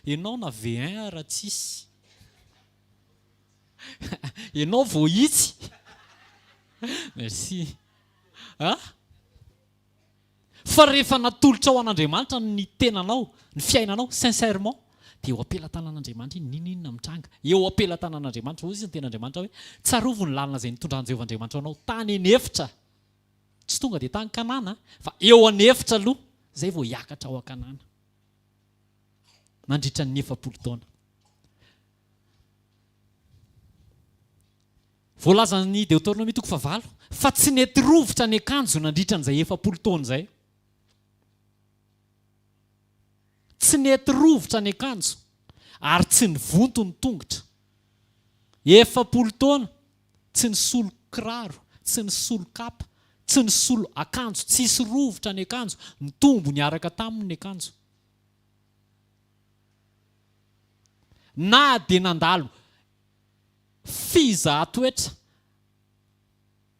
ianao na V1 raha tsisy. Ianao vao itsy. Merci. Fa rehefa natolotra ao an'Andriamanitra ny tenanao, ny fiainanao, sincèrement, dia eo ampelatanan'Andriamanitra iny ninina mitranga. Eo ampelatanan'Andriamanitra, hoy izy ny ten'Andriamanitra hoe tsarovo ny lalana izay nitondran'i Jehovah Andriamanitra anao tany anefitra. Tsy tonga dia tany Kanana, fa eo anefitra aloha, izay vao hiakatra ao an-Kanana. Nandritra ny 400 taona. Voalazan'ny Deutéronome 9:9, fa tsy nety rovitra ny akanjo nandritra an'izay 400 taona izay. Tsy nety rovitra ny akanjo ary tsy nivonto ny tongotra. 400 taona tsy nisolo kiraro, tsy nisolo kapa, tsy nisolo akanjo, tsisy rovitra ny akanjo, ny tombo niaraka taminy akanjo. Na dia nandalo fizahan-toetra,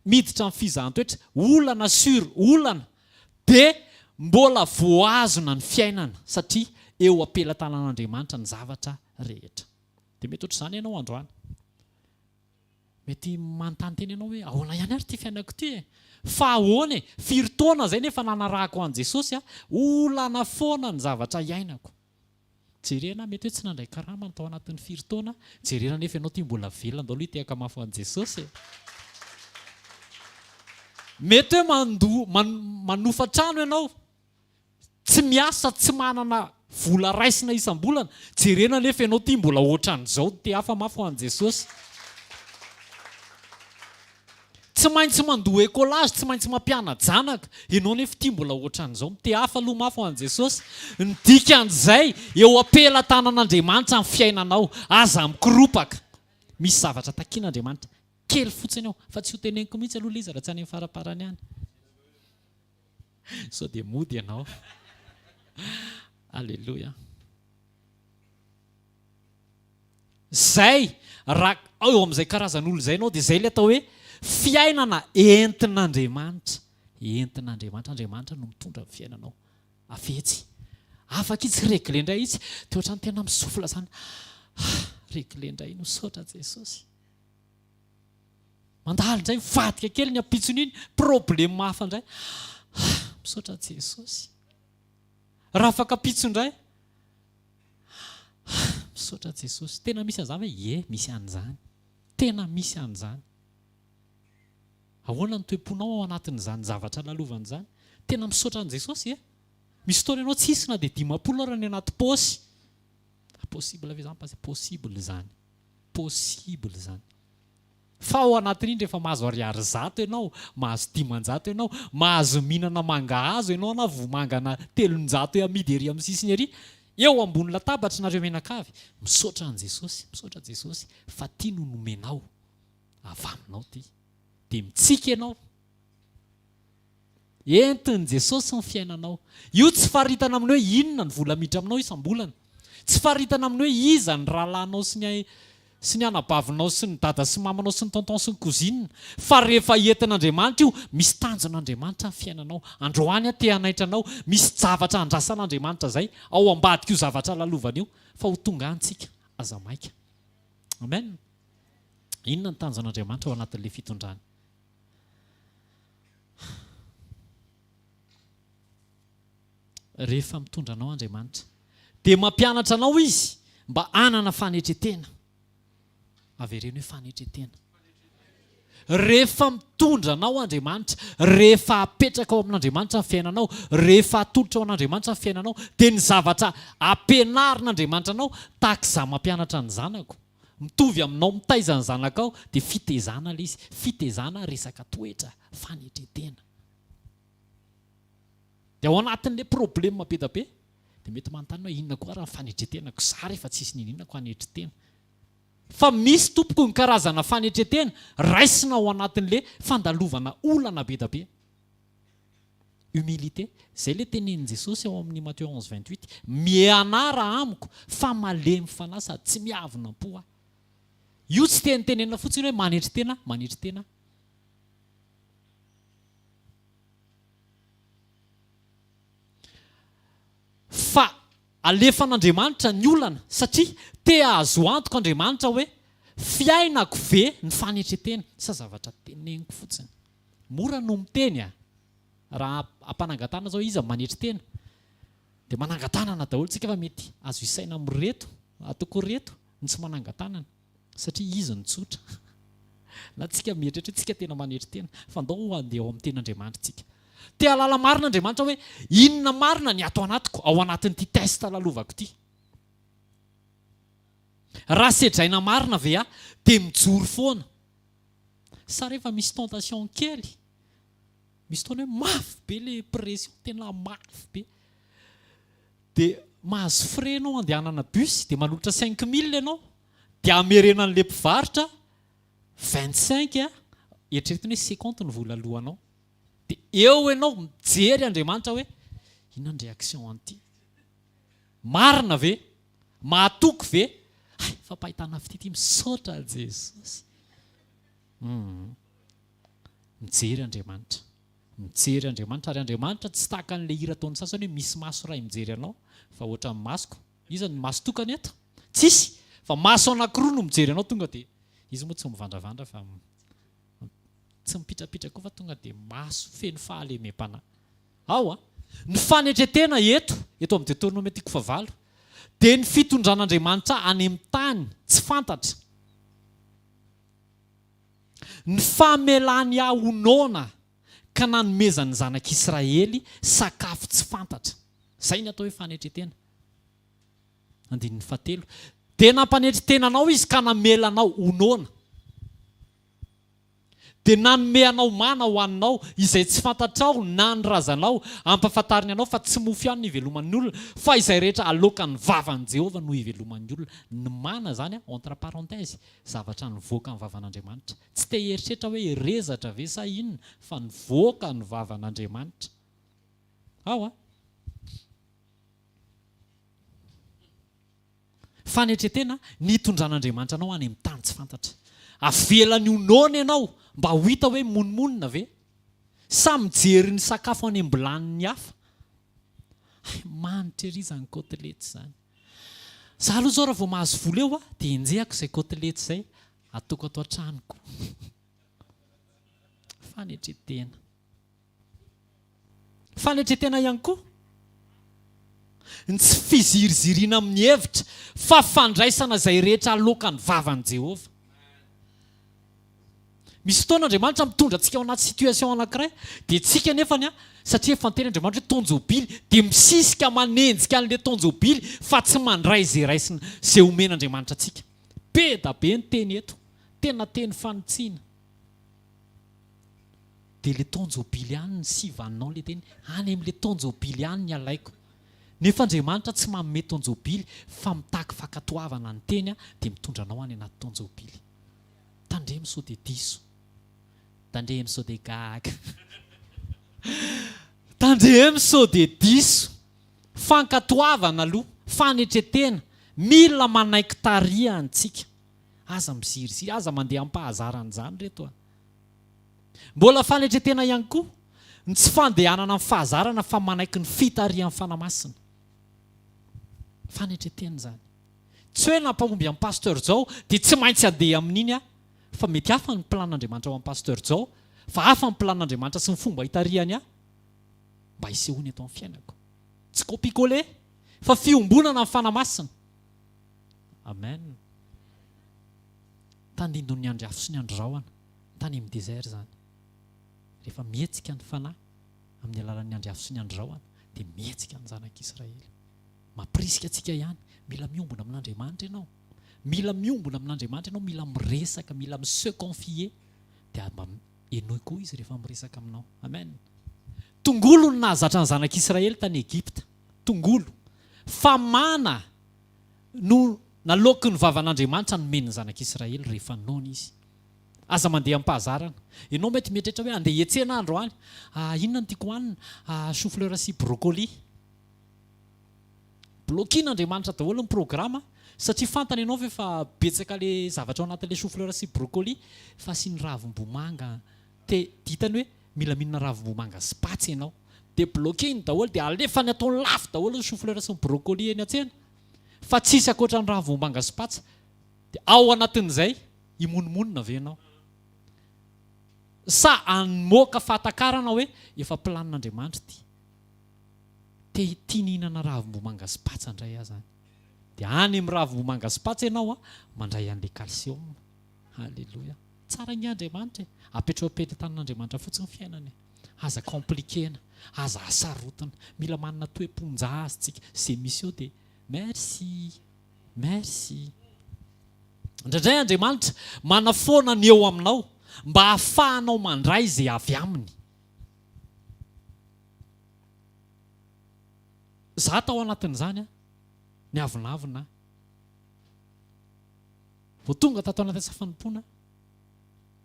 miditra amin'ny fizahan-toetra, olana sur olana, dia mbola voazona ny fiainana satria eo ampelatanan'Andriamanitra ny zavatra rehetra. Dia mety ohatr'izany ianao androany. Mety manontany teny ianao hoe ahoana ihany ary ity fiainako ity? Fa ahoana e? Firy taona izay nefa nanarahako an'i Jesosy, olana foana ny zavatra iainako. Jerena mety hoe tsy nandray karama ny tao anatin'ny firy taona. Jerena nefa ianao ity mbola velona andao aloha ity mafy an'i Jesosy. Mety hoe manofa trano ianao, tsy miasa, tsy manana vola raisina isam-bolana. Jerena nefa ianao ity mbola ohatran'izao ity hafa mafy an'i Jesosy. Tsy maintsy mandoa écolage, tsy maintsy mampiana janaka. Ianao nefa ity mbola ohatran'izao. Mity hafa aloha mafy an'i Jesosy. Ny dikan'izay eo ampelatanan'Andriamanitra amin'ny fiainanao. Aza mikiropaka. Misy zavatra takian'Andriamanitra kely fotsiny ao, fa tsy ho teneniko mihitsy aloha izy raha tsy any amin'ny faraparany ihany. Sao dia mody ianao. Alléluia. Zay raha eo amin'izay karazan'olo izay ianao dia izay ilay atao hoe fiainana entin'Andriamanitra. Entin'Andriamanitra, Andriamanitra no mitondra amin'ny fiainanao. Afetsy. Afaka izy réglé indray izy. Dia ohatrany tena misofla izany. Réglé indray no saotra Jesosy. Mandalo indray vadika kely ny ampitsony iny, problème hafa indray. Misaotra Jesosy. Raha afaka ampitso indray. Misaotra Jesosy. Tena misy an'izany hoe misy an'izany. Tena misy an'izany. Ahoana ny toe-ponao ao anatin'izany zavatra lalovan'izany? Tena misaotra an'i Jesosy misy fotoana ianao tsisy na dia 10 raha ny anaty paosy. Possible ve zany pasy possible zany. Possible zany. Fa ao anatin'iny rehefa mahazo ariary 100 ianao, mahazo 10 ianao, mahazo mihinana mangahazo ianao na vomangana 300 amidy ery amin'ny sisiny ery, eo ambony latabatra nareo menakavy, misaotra an' Jesosy, misaotra Jesosy, fa ty no nomenao avy aminao ty. Dia mitsika ianao. Entin' Jesosy ny fiainanao. Io tsy faritana amin'ny hoe inona ny vola miditra aminao isam-bolana. Tsy faritana amin'ny hoe iza ny rahalahinao sy ny anabavinao sy ny dada sy mamanao sy ny tonton sy ny kozinina. Fa rehefa entin'Andriamanitra io, misy tanjon'Andriamanitra ny fiainanao. Androany te hanaitranao, misy zavatra andrasan'Andriamanitra zay ao ambadika io zavatra lalovana io, fa ho tonga antsika aza maika. Amen. Inona ny tanjon'Andriamanitra ao anatin'ilay fitondrany? Rehefa mitondra anao Andriamanitra dia mampianatra anao izy mba hanana fanetretena. Avereny hoe fanetretena. Rehefa mitondra anao Andriamanitra, rehefa apetraka ao amin'Andriamanitra ny fiainanao, rehefa atolotra ao an'Andriamanitra ny fiainanao, dia ny zavatra ampianarin'Andriamanitra anao tahak'izaho mampianatra ny zanako. Mitovy aminao mitaiza ny zanakao dia fitezana ilay izy. Fitezana resaka toetra, fanetretena. Dia ao anatin'ilay problema be da be, dia mety manontany hoe inona koa raha fanetretenako za rehefa tsisy ninonako hanetretena. Fa misy tompoko ny karazana fanetretena raisina ao anatin'ilay fandalovana olana be da be. Humilité, izay ilay tenenin' Jesosy ao amin'ny Matthieu 11:28, mianara amiko fa malemy fanahy sady tsy miavonam-po aho. Io tsy tenenina fotsiny hoe manetretena, manetretena. Fa alefan'Andriamanitra ny olana satria te ahazo antoka Andriamanitra hoe fiainako ve ny fanetretena. Sa zavatra teneniko fotsiny. Mora no miteny raha ampanangatana zao izy manetretena dia manangatanana daholo tsika fa mety azo isaina amin'reto, atoko reto ny tsy manangatanana satria izy ny tsotra. Na tsika mietratra tsika tena manetretena fa ndao andeha ao amin'ny ten'Andriamanitra tsika. Te halala marina Andriamanitra hoe inona marina ny ato anatiko ao anatin'ity testa lalovako ity. Raha sedraina marina ve aho dia mijoro foana. Sa rehefa misy tentation kely, misy fotoana hoe mafy be ilay pression, tena mafy be, dia mahazo frais ianao andehanana bus dia manolotra 5000 ianao dia amerena an'ilay mpivarotra 25 eritreretiny hoe 50 ny vola alohanao. Dia eo ianao mijery Andriamanitra hoe inona ny réaction an'ity. Marina ve? Mahatoko ve? Fa pahitana fitity misaotra Jesosy. Mijery Andriamanitra. Mijery Andriamanitra ary Andriamanitra tsy tahaka an'ilay hira ataon'ny sasany hoe misy maso iray mijery anao fa ohatra amin'ny masoko. Iza ny maso tokany eto? Tsisy. Fa maso anankiroa no mijery anao tonga dia izy moa tsy mivandravandra fa tsy mipitrapitraka koa fa tonga dia maso feno fahalemem-panahy. Ao ny fanetretena eto amin'ny Deutéronome 9 dia ny fitondran'Andriamanitra any amin'ny tany tsy fantatra. Ny famelany ahonona ka nanomezany zanak'Israely sakafo tsy fantatra. Izay ny atao hoe fanetretena. 7. Dia nampanetretenanao izy ka namelanao honona. Dia nanome anao mana ho aninao izay tsy fantatrao na ny razanao, ampafantariny anao fa tsy mofo ihany ny iveloman'ny olona fa izay rehetra aloka ny vavan'i Jehovah no iveloman'ny olona. Ny mana zany entre parenthèse zavatra nivoaka ny vavan'Andriamanitra. Tsy te hieritreritra hoe rezatra ve sa inona fa nivoaka ny vavan'Andriamanitra. Ao fanetretena nitondran'Andriamanitra anao any amin'ny tany tsy fantatra. Avelany honona ianao mba ho hita hoe monimonina ve? Sa mijery ny sakafo any ambilan'ny hafa? Manitra ery izany kotelety izany. Za aloha zao raha vao mahazo vola eo dia enjehako izay kotelety izay atoko ato an-tranoko. Fanetretena. Fanetretena ihany koa ny tsy fiziriziriana amin'ny hevitra fa fandraisana izay rehetra aloka ny vavan'i Jehovah. misy fotoan'Andriamanitra mitondra antsika ao anaty situation anankiray dia tsika nefany satria efa niteny Andriamanitra hoe tonjobily dia misisika manenjika an'ilay tonjobily fa tsy mandray izay raisina izay omen'Andriamanitra antsika. Be da be ny teny eto, tena teny fanotsiana. Dia ilay tonjobily ihany ny sivaninao ilay teny, any amin'ilay tonjobily ihany ny alaiko. Nefa Andriamanitra tsy manome tonjobily fa mitaky fankatoavana ny teny dia mitondra anao any anaty tonjobily. Tandremo sao dia diso, tandremo sao dia gaga, tandremo sao dia diso. Fankatoavana aloha, fanetretena, mila manaiky tarihantsika. Aza miziriziry, aza mandeha ampahazaran'izany reto. Mbola fanetretena ihany koa, ny tsy fandehanana amin'ny fahazarana fa manaiky ny fitarihan'ny fanamasina. Fanetretena izany. Tsy hoe nampahomby amin'ny pasteur Jao dia tsy maintsy andeha amin'iny fa mety hafa ny plan'Andriamanitra ao amin'ny pasteur Jao, fa hafa ny plan'Andriamanitra sy ny fomba hitarihany mba hisehoany eto amin'ny fiainako. Tsy kopikole fa fiombonana amin'ny fanamasina. Amen. Tandindony ny andry afo sy ny andro rahona tany amin'ny désert izany. Rehefa mihetsika ny fanahy amin'ny alalan'ny andry afo sy ny andro rahona dia mihetsika ny zanak'Israely. Mampirisika antsika ihany, mila miombona amin'Andriamanitra ianao. Mila miombona amin'Andriamanitra ianao, mila miresaka, mila se confier. Dia mba enoy koa izy rehefa miresaka aminao. Amen. Tongolo no nahazatra ny zanak'Israely tany Egypta. Tongolo. Famana no naloky ny vavan'Andriamanitra nomeny ny zanak'Israely rehefa nona izy. Aza mandeha ampahazarana. Ianao mety mieritreritra hoe andeha hiantsena andro any. Inona no tiako hohanina? Chou-fleur sy brocoli. Bloquen'Andriamanitra daholo ny programa satria fantany ianao fa efa betsaka ilay zavatra ao anatin'ilay chou-fleur sy brocoli fa asiany ravim-bomanga. Dia ditany hoe mila mihinana ravim-bomanga sy patsy ianao. Dia bloqueny daholo dia alefany ataony lafo daholo ny chou-fleur sy brocoli eny an-tsena. Fa tsisy ankoatra ny ravim-bomanga sy patsy. Dia ao anatin'izay imonomonina avy ianao. Sa amoaka fahatakarana hoe efa planin'Andriamanitra ity. Tia nihinana ravim-bomanga sy patsa indray aza. Dia any amin'ny ravim-bomanga sy patsa ianao mandray an'ilay calcium. Halleloja. Tsara ny Andriamanitra. Apetrapetratan'Andriamanitra fotsiny fiainana. Aza komplikena, aza asarotana. Mila manana toe-ponjazy tsika. Izay misy eo dia merci, merci. Indraindray Andriamanitra manafoana ny eo aminao mba hahafahanao mandray izay avy aminy. Za tao anatin'izany ny avinavina. Vao tonga tato anaty safanimpoana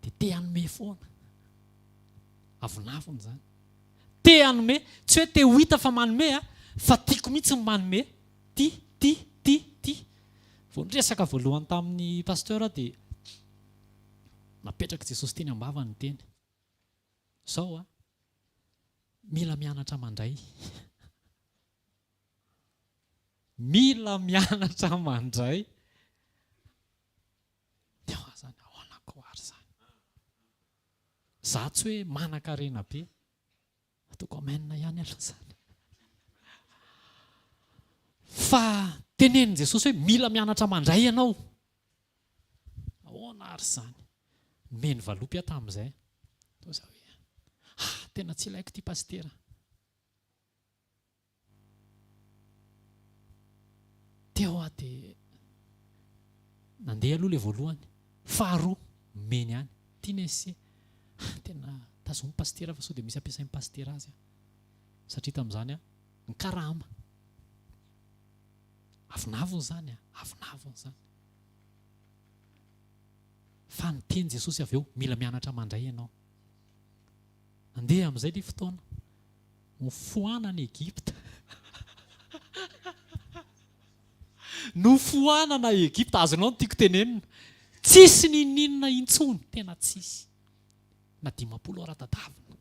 dia te hanome foana. Avinavina izany. Te hanome, tsy hoe te ho hita fa manome fa tiako mihitsy ny manome. Ty. Vao niresaka voalohany tamin'ny pasteur dia napetraka Jesosy teny ambavany teny. Zao mila mianatra mandray. Mila mianatra mandray. Zany ahoanako ary zany. Za tsy hoe manan-karena be. Ataoko amenina ihany aloha zany. Fa tenenin Jesosy hoe mila mianatra mandray ianao. Ahoana ary zany. Nomeny valopy tamin'izay. Tena tsy ilaiko ity pastera. Teo dia nandeha aloha ilay voalohany. Faharoa meny ihany. Tianese. Tena tazomy pastera fa sao dia misy ampiasain'ny pastera azy. Satria tamin'izany ny karama. Avinavina izany. Avinavina izany. Fa niteny Jesosy avy eo mila mianatra mandray ianao. Andeha amin'izay ilay fotoana. Nofohanana Egypta. Nofohanana Egypta. Azonao no tiako tenenina. Tsisy ninina intsony. Tena tsisy. Na 50 ara-tadavina.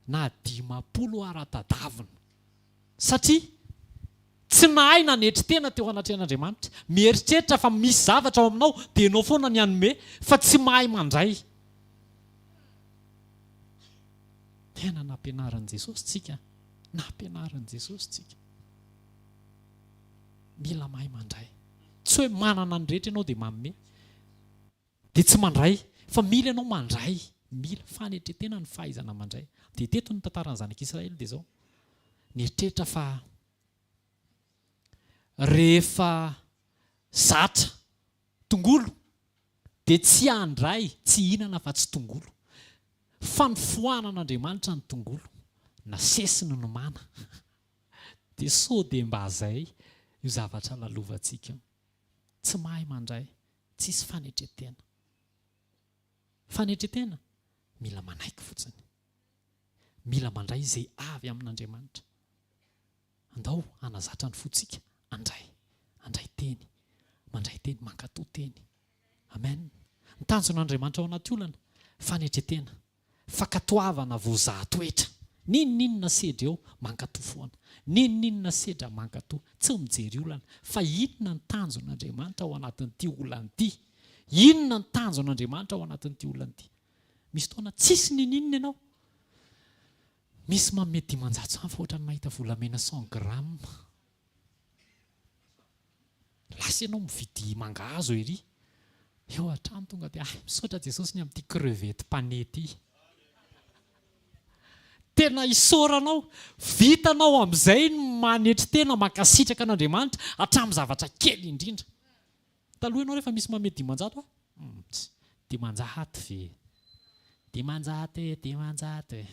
Na 50 ara-tadavina. Satria tsy nahay nanetry tena teo anatrehan'Andriamanitra. Mieritreritra fa misy zavatra ao aminao dia ianao foana ny hanome fa tsy mahay mandray. Tena nampianaran'i Jesosy tsika. Nampianaran'i Jesosy tsika. Mila mahay mandray. Tsy hoe manana ny rehetra ianao dia manome. dia tsy mandray fa mila ianao mandray, mila fanetretena ny fahaizana mandray. Dia teto ny tantaran'ny zanak'Israely dia zao nieritreritra fa rehefa zatra tongolo dia tsy handray, tsy hihinana fa tsy tongolo, fa ny foanan'Andriamanitra ny tongolo na sesiny no mana. Dia sao dia mba zay io zavatra lalovantsika io, tsy mahay mandray, tsisy fanetretena. Fanetretena mila manaiky fotsiny, mila mandray izay avy amin'Andriamanitra. Andao hanazatra ny fotsika, andray teny, mandray teny, mankatò teny. Amen. Ny tanjon'Andriamanitra ao anaty olana fanetretena, fakatoavana voazahatoetra. Ninona sedra eo mankatò foana, ninona sedra mankatò, tsy mijery olana fa inona ny tanjon'Andriamanitra ao anatin'ity olana ity, inona ny tanjon'Andriamanitra ao anatin'ity olana ity. Misy fotoana tsisy ninona ianao, misy manome dimanjato fa ohatrany mahita volamena 100 gramma. Lasa ianao mividy mangahazo ery, eo an-trano tonga dia misaotra Jesosy ny amin'ity crevette panety. Tena isaoranao, vitanao amin'izay manetry tena mankasitraka an'Andriamanitra hatramin'ny zavatra kely indrindra. Taloha ianao rehefa misy manome dimanjato, dimanjato ve, dimanjato e.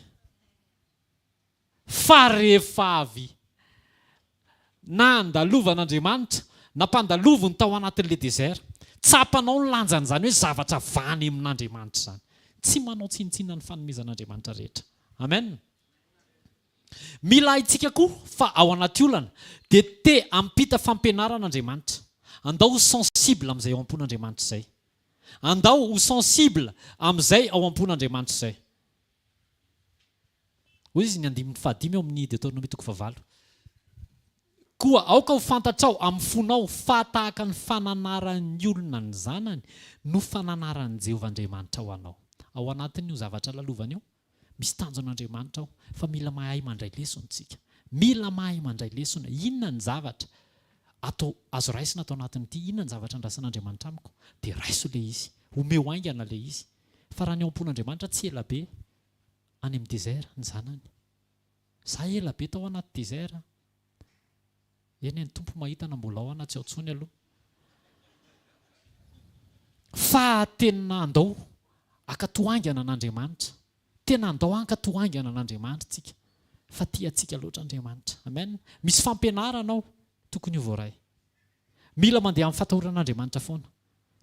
Fa rehefa avy nandalovan'Andriamanitra, nampandalovony tao anatin'ilay désert, tsapanao ny lanjan'izany hoe zavatra vany amin'Andriamanitra zany. Tsy manao tsinitsinina ny fanomezan'Andriamanitra rehetra. Amen. Mila haintsika koa fa ao anaty olana dia te ampita fampianaran'Andriamanitra. Andao ho sensible amin'izay ao am-pon'Andriamanitra izay. Andao ho sensible amin'izay ao am-pon'Andriamanitra izay. Hoy izy ny 5 ao amin'ny Deutéronome 9. Koa aoka ho fantatrao amin'ny fonao fa tahaka ny fananaran'ny olona ny zanany no fananaran'i Jehovah Andriamanitra ho anao. Ao anatin'io zavatra lalovana io misy tanjon'Andriamanitra ao, fa mila mahay mandray lesontsika. Mila mahay mandray lesona. Inona ny zavatra atao azo raisina atao anatin'ity, inona ny zavatra andrasan'Andriamanitra amiko, dia raiso ilay izy, omeo haingana ilay izy. Fa raha ny ao am-pon'Andriamanitra tsy ela be any amin'ny désert ny zanany. Za ela be tao anaty désert. Eny ny tompo mahita na mbola ao ana tsy ao tsony aloha. Fa tena andao ankatoangana an'Andriamanitra. Tena andao ankatoangana an'Andriamanitra tsika. Fa tiantsika loatra Andriamanitra. Amen. Misy fampianaranao tokony ho voaray. Mila mandeha amin'ny fatahoran'Andriamanitra foana.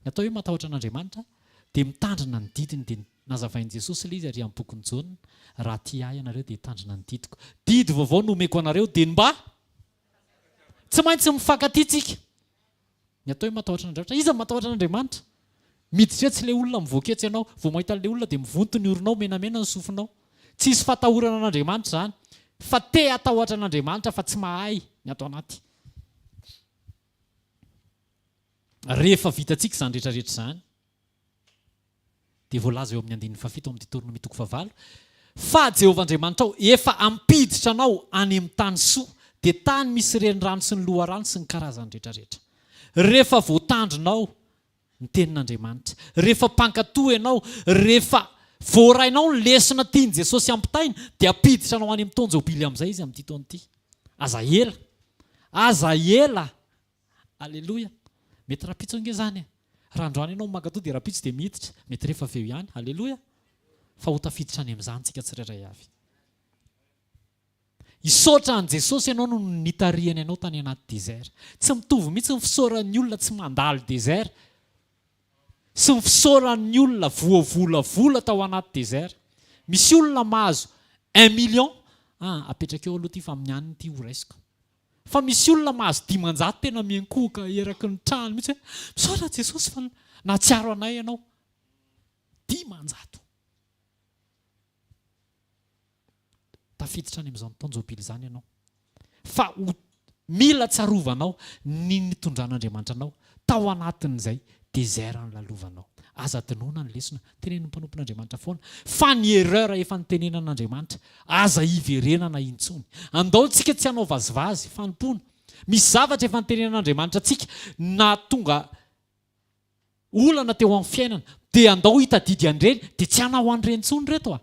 Ny atao hoe matahotra an'Andriamanitra dia mitandrina ny didiny, dia nazavain'i Jesosy ilay izy ary amin'ny bokin'ny Jaona, raha tia ahy ianareo dia hitandrina ny didiko. Didy vaovao no omeko anareo dia mba tsy maintsy mifankatia tsika. Ny atao hoe matahotra an'Andriamanitra. Iza matahotra an'Andriamanitra? Miditra tsy ilay olona mivoaketsy ianao, vao mahita ilay olona dia mivonto ny oronao, menamena ny sofinao. Tsisy fatahorana an'Andriamanitra zany, fa te atahotra an'Andriamanitra fa tsy mahay ny atao anaty. Rehefa vitantsika izany rehetrarehetra izany, dia voalaza eo amin'ny 7 amin'ny Deutéronome 9. Fa Jehovah Andriamanitra ao efa ampiditra anao any amin'ny tany soa, dia tany misy renirano sy ny loharano sy ny karazany rehetrarehetra. Rehefa voatandrinao ny tenin'Andriamanitra, rehefa mpankatoa ianao, rehefa voarainao ny lesona tiany Jesosy ampitaina, dia ampiditra anao any amin'ny taona Jobily amin'izay izy amin'ity taona ity. Aza ela, aza ela. Alleloia. Mety rapitso ange zany. Raha androany ianao mankatò dia rapitso dia miditra, mety rehefa avy eo ihany. Alleloia. Fa ho tafiditra any amin'izany tsika tsirairay avy. Isaotra an' Jesosy ianao no nitarihany ianao tany anaty désert. Tsy mitovy mihitsy ny fisaoran'ny olona tsy mandalo désert sy ny fisaoran'ny olona voavolavola tao anaty désert. Misy olona mahazo 1 million, apetraka eo aloha ty fa amin'ny aniny ty ho raisiko. Fa misy olona mahazo 500 tena miankoka eraky ny trano mihitsy hoe misaotra Jesosy fa natsiaro anay ianao. 500. Tafiditra any amin'izao taona Jobily izany ianao. Fa mila tsarovanao ny nitondran'Andriamanitra anao tao anatin'izay désert ny lalovanao. Aza dinoana ny lesona, tenen'ny mpanompon'Andriamanitra foana. Fa ny erreur efa nitenenan'Andriamanitra, aza hiverenana intsony. Andaontsika tsy hanao vazivazy, fanompona. Misy zavatra efa nitenenan'Andriamanitra antsika na tonga olana teo amin'ny fiainana, dia andao hitadidy an'ireny dia tsy hanao an'ireny intsony reto a.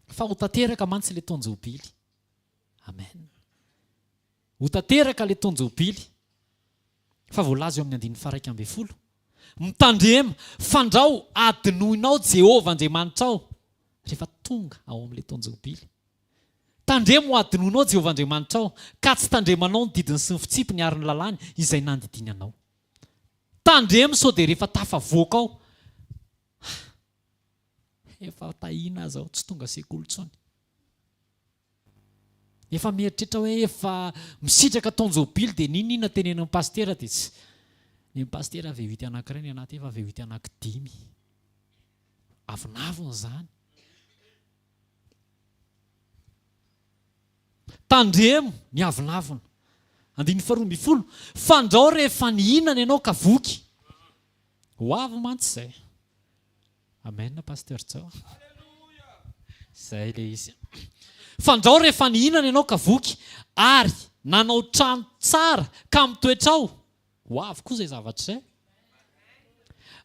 Fa ho tanteraka mantsy ilay tonjobily. Amen. Ho tanteraka ilay tonjobily. Fa voalaza eo amin'ny 1:12. Mitandrema, fandrao adinoinao Jehovah Andriamanitra ao rehefa tonga ao amin'ilay tonjobily. Tandremo ho adinoinao Jehovah Andriamanitra ao, ka tsy tandremanao ny didiny sy ny fitsipy ny ary ny lalàny izay nandidiny anao. Tandremo sao dia rehefa tafavoaka ao, efa tahina azy ao, tsy tonga sekoly intsony. Efa mieritreritra hoe efa misitraka tonjobily dia ninona tenen'ny pastera dia tsy. Ny pastera V8 anankiray ny anaty efa V8 anankidimy. Avinavina izany. Tandremo ny avinavina. 12. Fandrao rehefa nihinana ianao ka voky. Ho avy mantsy izay. Amen, pasteur tsao. Izay ilay izy. Fandrao rehefa nihinana ianao ka voky ary nanao trano tsara ka mitoetra ao. Ho avy koa izay zavatra izay.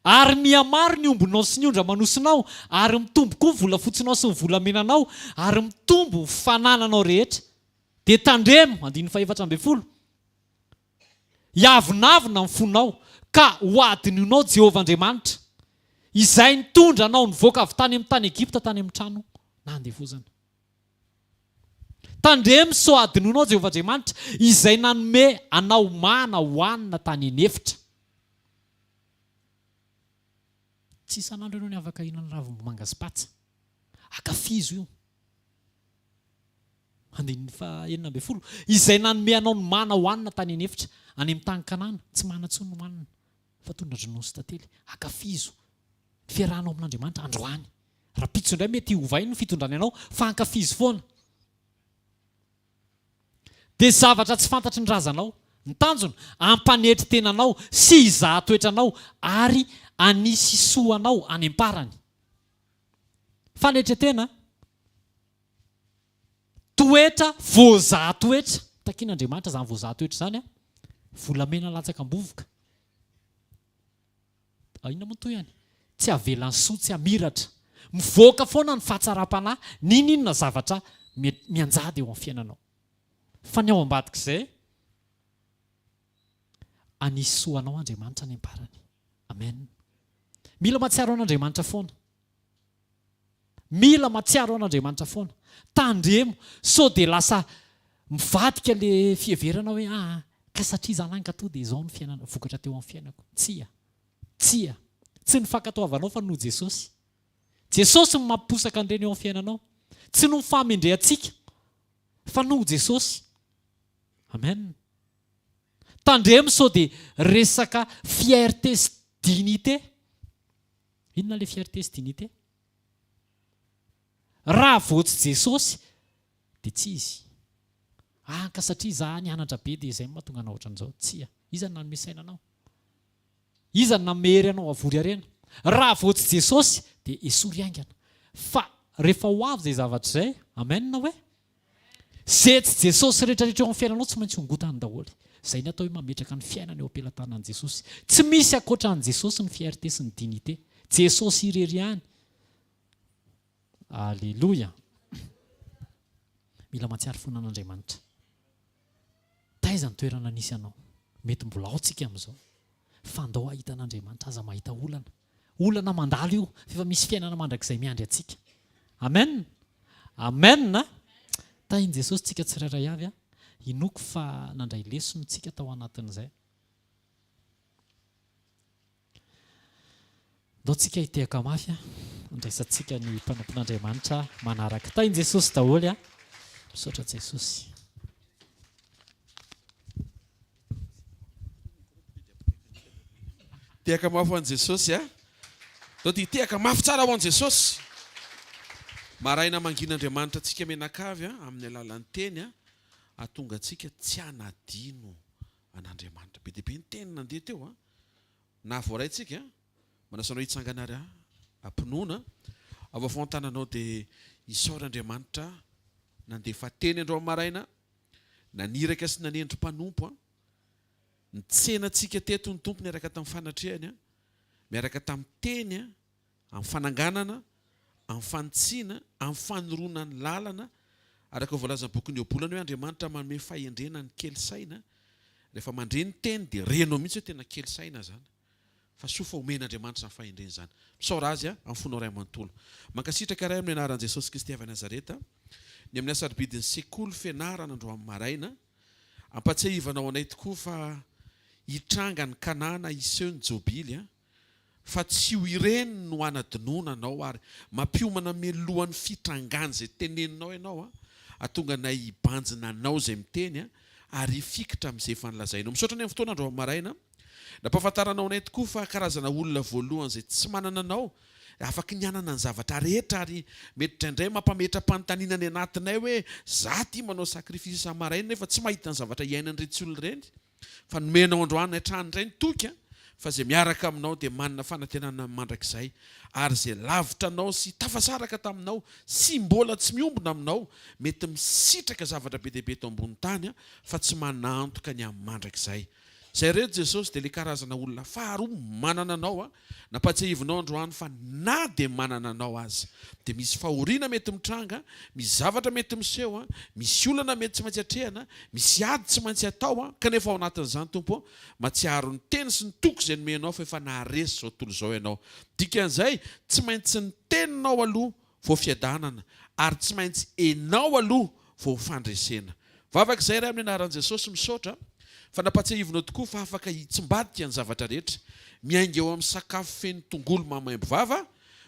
Ary mihamaro ny ombonao sy ny ondra-manosinao, ary mitombo koa ny volafotsinao sy ny volamenanao, ary mitombo fanananao rehetra. Dia tandremo 14. Hiavinavina ny fonao ka ho adinoinao Jehovah Andriamanitra, izay nitondra anao nivoaka avy tany amin'ny tany Egipta tany amin'ny trano nandevozana. Tandremo sao adinoinao Jehovah Andriamanitra, izay nanome anao mana hoanina tany anefitra. Tsy isan'andro ianao ny afaka hihinana ravim-bomanga sy patsa. Akafizo io. 14. Izay nanome anao ny mana hoanina tany anefitra any amin'ny tany Kanana, tsy mana intsony ny hoanina fa tondra dronono sy tantely. Akafizo ny fiarahanao amin'Andriamanitra androany. Rapitso indray mety hovainy ny fitondrany anao fa ankafizo foana. Dia zavatra tsy fantatry ny razanao, ny tanjona ampanetry tenanao sy hizaha toetranao ary anisy soanao any am-parany. Fanetretena toetra voazaha toetra. Takian'Andriamanitra izany voazaha toetra izany a. Volamena latsaka am-bovoka. Inona moa toy ihany? Tsy avelan'ny soa, tsy hamiratra. Mivoaka foana ny fahatsara-panahy, ninona zavatra mianjady eo amin'ny fiainanao. Fa ny ao ambadika izay, anisy soanao Andriamanitra any am-parany. Amen. Mila matsiaro an'Andriamanitra foana. Mila matsiaro an'Andriamanitra foana. Tandremo sao dia lasa mivadika le fiheverana hoe ka satria zanahy ka to dia izao ny fiainana vokatra teo amin'ny fiainako. Tsia. Tsy ny fankatoavanao fa no Jesosy. Jesosy no mamposaka an'ireny eo amin'ny fiainanao. Tsy no fahamendre antsika fa no Jesosy. Amen. Tandremo sao dia resaka fierté sy dignité. Inona ilay fierté sy dignité? Raha vao tsy Jesosy dia tsy izy. Ka satria za nianatra be dia izay mahatonga anao ohatran'izao. Tsia. Iza ny nanome sainanao? Iza ny namery anao avory harena? Raha vao tsy Jesosy dia esory aingana. Fa rehefa ho avy izay zavatra izay, amen na hoe? Izay tsy Jesosy rehetrarehetra eo amin'ny fiainanao tsy maintsy hongotany daholo. Izay ny atao hoe mametraka ny fiainana eo am-pelantanan'i Jesosy. Tsy misy ankoatran'i Jesosy ny fierté sy ny dignité. Jesosy irery ihany. Alléluia. Mila matsiaro fona an'Andriamanitra. Taiza ny toerana nisy anao? Mety mbola ao tsika amin'izao. Fa andao ahita an'Andriamanitra aza mahita olana. Olana mandalo io, fa misy fiainana mandrakizay miandry antsika. Amen. Amen. Tahin' Jesosy tsika tsirairay avy a. Inoko fa nandray lesona tsika tao anatin'izay. Ndao tsika hitehaka mafy a. Andraisantsika ny mpanampon'Andriamanitra manaraka. Tahin' Jesosy daholo a. Misaotra Jesosy. Tehaka mafy ho an'i Jesosy a. Ndao ty tehaka mafy tsara ho an'i Jesosy. Maraina mangin'Andriamanitra antsika menakavy a amin'ny alalan'ny teny a. Ahatonga antsika tsy hanadino an'Andriamanitra. Be dia be ny teny nandeha teo a. Na voaraintsika manasanao hitsangana ary ampinoana. Avy afoantananao dia isaoran'Andriamanitra nandefa teny andro amin'ny maraina. Naniraka sy nanendry mpanompo a. ny tsenantsika teto ny tompo miaraka tamin'ny fanatrehany a miaraka tamin'ny teny a amin'ny fananganana amin'ny fanotsiana amin'ny fanorona ny lalana araka voalazany boky ny obolana hoe Andriamanitra manome fahendrena ny kely saina rehefa mandre ny teny dia renao mihitsy hoe tena kely saina zany fa soa fa omen'Andriamanitra ny fahendrena zany misaora azy a amin'ny fonao ray amanontolo mankasitraka iray amin'ny anaran'i Jesosy Kristy avy Nazareta ny amin'ny asarbidiny sekoly fianarana andro amin'ny maraina ampatsiahivanao anay tokoa fa hitranga ny kanana iseho ny jobily a fa tsy ho ireny no anadinoana anao ary mampiomana melohan'ny fitrangana zay teneninao ianao a atonga nay hibanjina anao zay miteny a ary hifikitra amin'izay fanlazainao misaotra ny amin'ny fotoana andro amin'ny maraina nampahafantaranao anay tokoa fa karazana olona voalohany zay tsy manana anao afaka nianana ny zavatra rehetra ary mety draindray mampametram-panontaniana ny anatinay hoe za ty manao sakrifisy isa-maraina nefa tsy mahita ny zavatra iainany retsy olona ireny fa nomenao androany hatrany iray ny toky a fa zay miaraka aminao dia manana fanantenana mandrakizay ary zay lavitra anao sy tafasaraka taminao sy mbola tsy miombona aminao mety misitraka zavatra be deaibe eto ambony tany a fa tsy manantoka ny amin'ny mandrakizay zay reto Jesosy dia le karazana olona faharoa manana anao a nampatsiahivinao androany fa na dia manana anao azy dia misy fahoriana mety mitranga misy zavatra mety miseho a misy olana mety tsy maintsy hatrehana misy ady tsy maintsy atao a kanefa ao anatin'izany tompo matsiaro ny teny sy ny toko izay nomenao fa efa naharesy zao tontolo izao ianao dikan'izay tsy maintsy ny teninao aloha vao fiadanana ary tsy maintsy enao aloha vao fandresena vavak'izay ray amin'ny anaran'i Jesosy misaotra fa nampatsiahivinao tokoa fa afaka hitsimbadika ny zavatra rehetra miainga eo amin'ny sakafo feno tongolo mamaimbo vava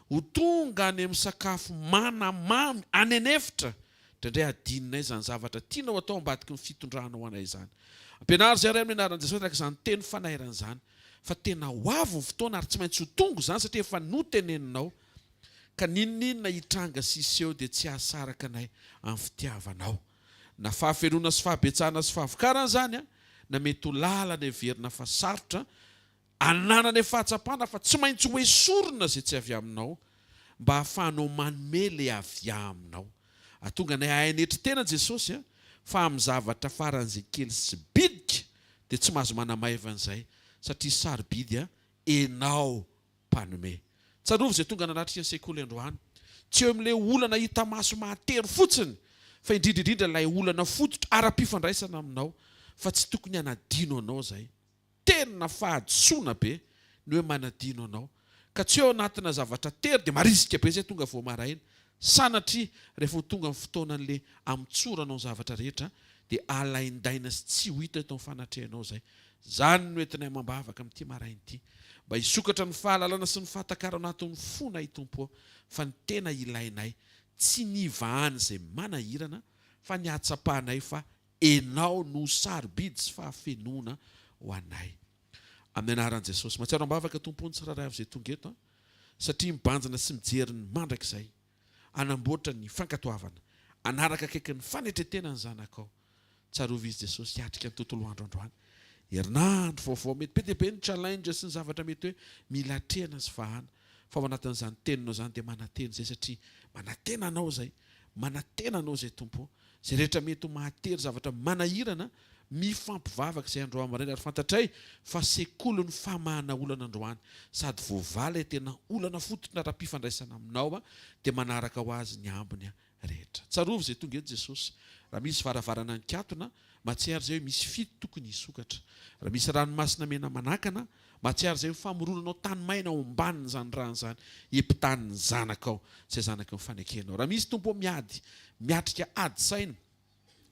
ho tonga any amin'ny sakafo manamamy anenefitra indraindray adinonay zany zavatra tianao atao ambadiky ny fitondranao anay zany ampianary zay ray amin'ny anaran'i Jesosy araka izany teny fanairan' zany fa tena ho avy ny fotoana ary tsy maintsy ho tongo zany satria efa noteneninao ka ninonina hitranga siseho dia tsy ahasaraka anay amin'ny fitiavanao na fahafelona sy fahabetsahana sy fahavokarana zany a na mety ho lalana everina fa sarotra ananana e fahatsapana fa tsy maintsy hoe sorona zay tsy avy aminao mba hahafahanao manome le avy aminao atonga nay hainetry tena Jesosy a fa amin'ny zavatra faran'izay kely sy bidika dia tsy mahazo manamaivan'izay satria sarobidy a enao mpanome tsarovy zay tonga nanatrika ny sekoly androany tsy eo amin'ilay olana hita maso mahatery fotsiny fa indrindraindrindra ilay olana fototra ara-pifandraisana aminao fa tsy tokony hanadino anao zay tena fahadisoana be ny hoe manadino anao ka tsy eo anatina zavatra tery dia marisika be zay tonga vao maraina sanatria rehefa ho tonga amin'ny fotoanan'le amitsoranao ny zavatra rehetra dia alaindaina sy tsy ho hita eto amin'ny fanatrehanao zay zany no entinay mambavaka amin'ity maraina ity mba hisokatra ny fahalalana sy ny fahatakara anatin'ny fonay tompo fa ny tena ilainay tsy ny vahany zay manahirana fa ny hatsapahanay fa enao no sarobidy sy fahafenona ho anay amin'ny anaran'i Jesosy matsiaro ambavaka tompony tsiraray avy zay tonga eto satria mibanjana sy mijery ny mandrakizay anamboatra ny fankatoavana anaraka akaiky ny fanetretenany zanakao tsarovy izy Jesosy hiatrika ny tontolo andro androany herinandro vaovao mety be dia be ny challenge sy ny zavatra mety hoe mila atrehana sy vahana fa ao anatin'izany teninao zany dia manateny zay satria manatena anao zay manatena anao zay tompo zay rehetra mety ho mahatery zavatra manahirana mifampivavaka izay andro amaraina ary fantatray fa sekoly ny famahana olana androany sady voavaly tena olana fototra ara-pifandraisana aminao a dia manaraka ho azy ny ambiny rehetra tsarovy zay tonga eto Jesosy raha misy varavarana nikatona matsiary zay hoe misy fito tokony hisokatra raha misy ranomasina mena manakana matsiary zay famoronanao tany maina ao ambaniny zany rano zany epitanin'ny zanakao zay zanaka mifanekenao raha misy tompo miady miatrika ady saina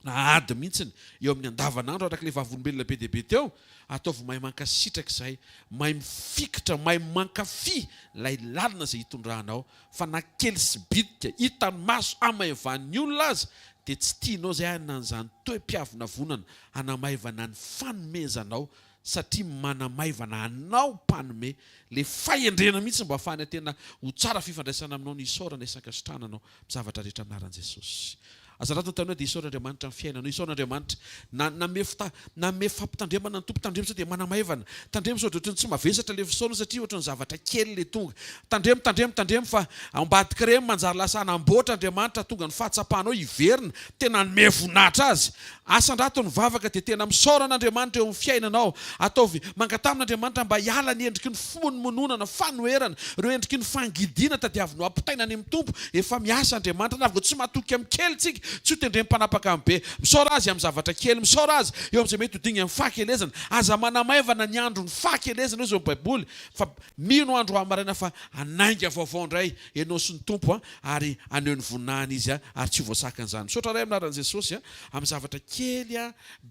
na ady mihitsiny eo amin'ny andavanandro araka le vavolombelona be deaibe teo ataovy mahay mankasitraka izay mahay mifikitra mahay mankafy lay lalina zay hitondranao fa na kely sy bidika hitany maso amaevan'ny olona azy dia tsy tianao zay anan'izany toe-piavina vonana hanamaivana ny fanomezanao satria manamaivana anao mpanome le fahendrena mihitsy mba hafahany tena ho tsara fifandraisana aminao ny isaorana isakasitrananao zavatra rehetra aminaran'i Jesosy azarato tany hoe dia isaon'Andriamanitra amin'ny fiainana isaon'Andriamanitra name fampitandremana ny tompo tandremo sao dia manamaivana tandremo sao dia ohatrany tsy mavesatra le fisaona satria ohatrany zavatra kely le tonga tandremo fa ambadika reny manjary lasa anamboatra Andriamanitra tonga ny fahatsapahanao iverina tena nome voninahitra azy asan-drato ny vavaka dia tena misaoran'Andriamanitra eo amin'ny fiainanao ataovy mangatamn'Andriamanitra mba hiala ny endriky ny fomononana fanoherana ireo endriky ny fangidiana tadiavinao ampitaina any amin'ny tompo efa miasa Andriamanitra na vao tsy mahatoky amin'ny kely tsika tsy ho tendrem-panapaka amin'ny be misaora azy amin'ny zavatra kely misaora azy eo amin'izay mety ho dinga amin'ny fahakelezana aza manamaivana ny andro ny fahakelezana eo baiboly fa mino andro amaraina fa anainga vaovao indray ianao sy ny tompo ary aneo ny voninahiny izy ary tsy voasakan'izany misaotra ray aminaran'i Jesosy amin'ny zavatra kely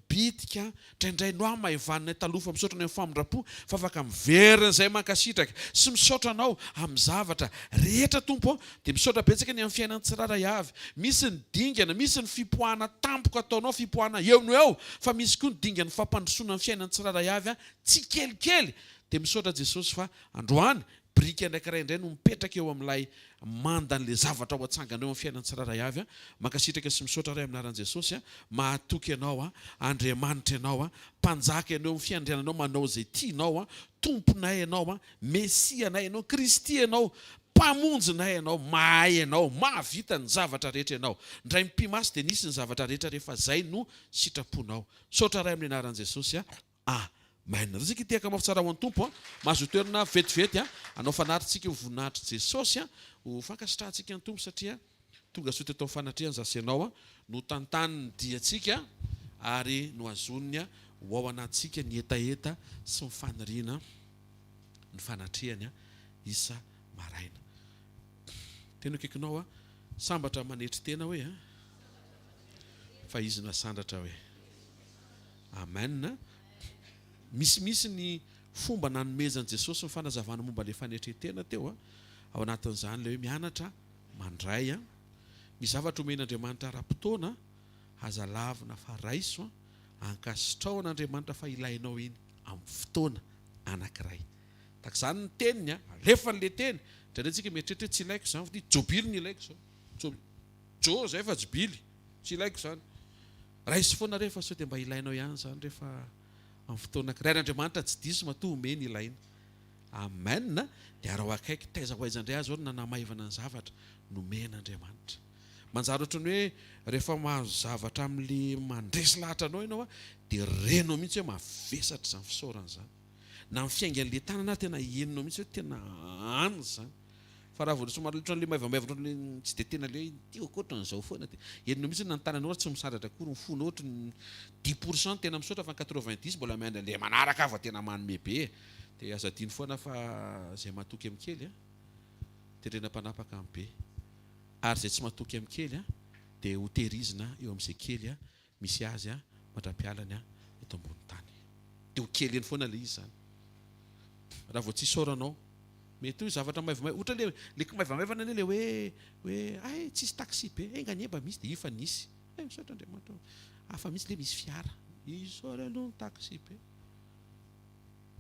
bitika indraindray no maivanina talofa misaotra ny amin'ny famindrapo fa afaka miverina izay mankasitraka sy misaotranao amin'ny zavatra rehetra tompo dia misaotra betsaka ny amin'ny fiainany tsiraray avy misy ny dingana misy ny fipoahana tampoka ataonao fipoahana eo no eo fa misy koa ny dingana fampandrosoana amin'ny fiainany tsiraray avy tsy kelikely dia misaotra Jesosy fa androany brika anankiray indray no mipetraka eo amin'ilay mandan'le zavatra ao atsangana eo amin'ny fiainany tsiraray avy mankasitraka sy misaotra ray aminaran'i Jesosy mahatoky ianao Andriamanitra ianao mpanjaka ianao amin'ny fiandriananao manao izay tianao tomponay ianao mesianay ianao Kristy ianao mpamonjinay ianao mahay ianao mahavita ny zavatra rehetra ianao ndray mpimasy dia nisy ny zavatra rehetra rehefa zay no sitraponao saotra ray amin'ny anaran'i Jesosy maina zika tiaka mafitsara ho an'ny tompo mahazo toerana vetivety anao fanarintsika ho voninahitra Jesosy ho fankasitrahantsika ny tompo satria tonga soa teto fanatrehany zasy ianao no tantany ny diantsika ary no azoniny ho ao anatsika ny etaeta sy ny faniriana ny fanatrehany isa maraina tena kekinao sambatra manetry tena hoe fa izy nasandratra hoe amen misy ny fomba nanomezan'i Jesosy ny fanazavana momba le fanetretena teo ao anatin'izany le hoe mianatra mandray misy zavatra omen'Andriamanitra ara-potoana aza lavina fa raiso ankasitrao an'Andriamanitra fa ilainao iny amin'ny fotoana anankiray taka izany ny teniny rehefa n'le teny ndraindrayntsika mieritreritra tsy ilaiko izany fa jobily ny ilaiko zao zay fa jobily tsy ilaiko izany raisy foana rehefa sao dia mba ilainao ihany izany rehefa amin'ny fotoana anankiray Andriamanitra tsy diso matoa omeny ilaina amen dia raha akaiky taiza ho aiza indray azy ao nanamaivana ny zavatra nomen'Andriamanitra manjary ohatrany hoe rehefa mahazo zavatra amin'le mandresy lahatra anao ianao dia renao mihitsy hoe mavesatra izany fisaorana izany na mifiaingan'le tanana tena heninao mihitsy hoe tena any izany fa raha vao somary ohatran'le maivamaivana tsy dia tena le ohatran'izao foana dia heninao mihitsy na ny tananao tsy misandratra akory ny fona ohatrany 10% tena misaotra fa 90 mbola miandra le manaraka ava tena manome be dia aza diny foana fa izay mahatoky amin'ny kely tendrana-panapaka amin'ny be ary izay tsy mahatoky amin'ny kely dia ho tehirizina eo amin'izay kely misy azy mandra-pialany eto ambony tany dia ho kely eny foana le izy zany raha vao tsy isaoranao mety hoe zavatra maivamay ohatra le maivamaivana le hoe ay tsisy taxi be nganeba misy dia ifa nisy misaotra Andriamanitra afa misy le misy fiara isaora aloha ny taxi be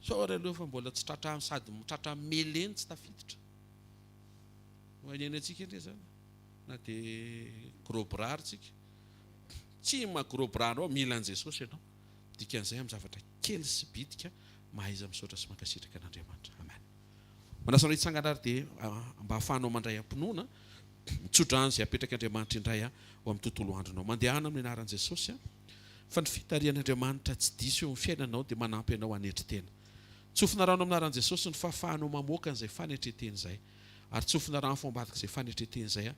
isaora aloha fa mbola tsy tratra sady mitratra meleny tsy tafiditra hoaneny antsika indray zany na dia gros bras tsika tsy ma-gros bras anao mila an'i Jesosy ianao dikan'izay amin'ny zavatra kely sy bitika mahaiza misaotra sy mankasitraka an'Andriamanitra amen manasanao hitsangana ary dia mba hahafahanao mandray ampinoana mitsotra any izay apetraka Andriamanitra indray ao amin'ny tontolo andronao mandehana amin'ny anaran'i Jesosy fa ny fitarian'Andriamanitra tsy diso eo amin'ny fiainanao dia manampy ianao hanetry-tena tsofina rano amin'ny anaran'i Jesosy ny fahafahanao mamoaka an'izay fanetreteny izay ary tsofina rano foambadika izay fanetreteny izay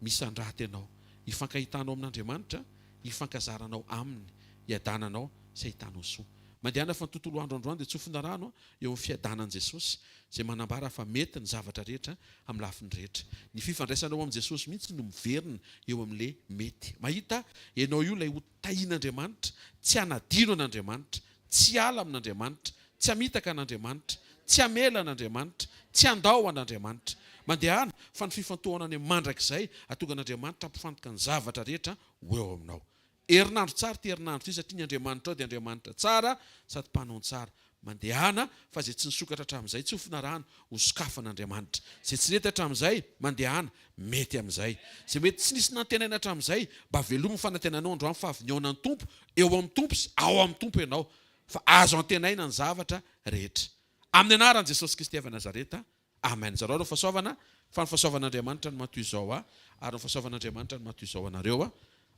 misy andraty ianao hifankahitanao amin'Andriamanitra hifankazaranao aminy hiadananao sy ahitanao soa mandehana fa ny tontolo andro androany dia tsofina rano eo amin'ny fiadanan'i Jesosy izay manambara fa mety ny zavatra rehetra amin'ny lafiny rehetra ny fifandraisanao amin'i Jesosy mihitsy no miverina eo amin'le mety mahita ianao io ilay ho tahian'Andriamanitra tsy hanadino an'Andriamanitra tsy ala amin'Andriamanitra tsy hamitaka an'Andriamanitra tsy hamela an'Andriamanitra tsy handao an'Andriamanitra mandehana fa ny fifantohanany mandrakizay atonga an'Andriamanitra hampifantoka ny zavatra rehetra ho eo aminao herinandro tsara ty herinandro ty satria ny Andriamanitra ao dia Andriamanitra tsara sady mpanao tsara. Mandehana fa zay tsy nisokatra hatramin'izay tsy ho finarahana ho sokafan'Andriamanitra. Zay tsy nety hatramin'izay mandehana mety amin'izay. Zay mety tsy nisy nantenaina hatramin'izay mba velominy fanantenanao androany fa avy niaona ny tompo eo amin'ny tompo sy ao amin'ny tompo ianao fa azo antenaina ny zavatra rehetra. Amin'ny anaran'i Jesosy Kristy avy Nazareta. Amen. Zareo fahasoavana fa ny fahasoavan'Andriamanitra no matoy izao ary ny fahasoavan'Andriamanitra no matoy izao anareo.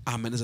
Amen.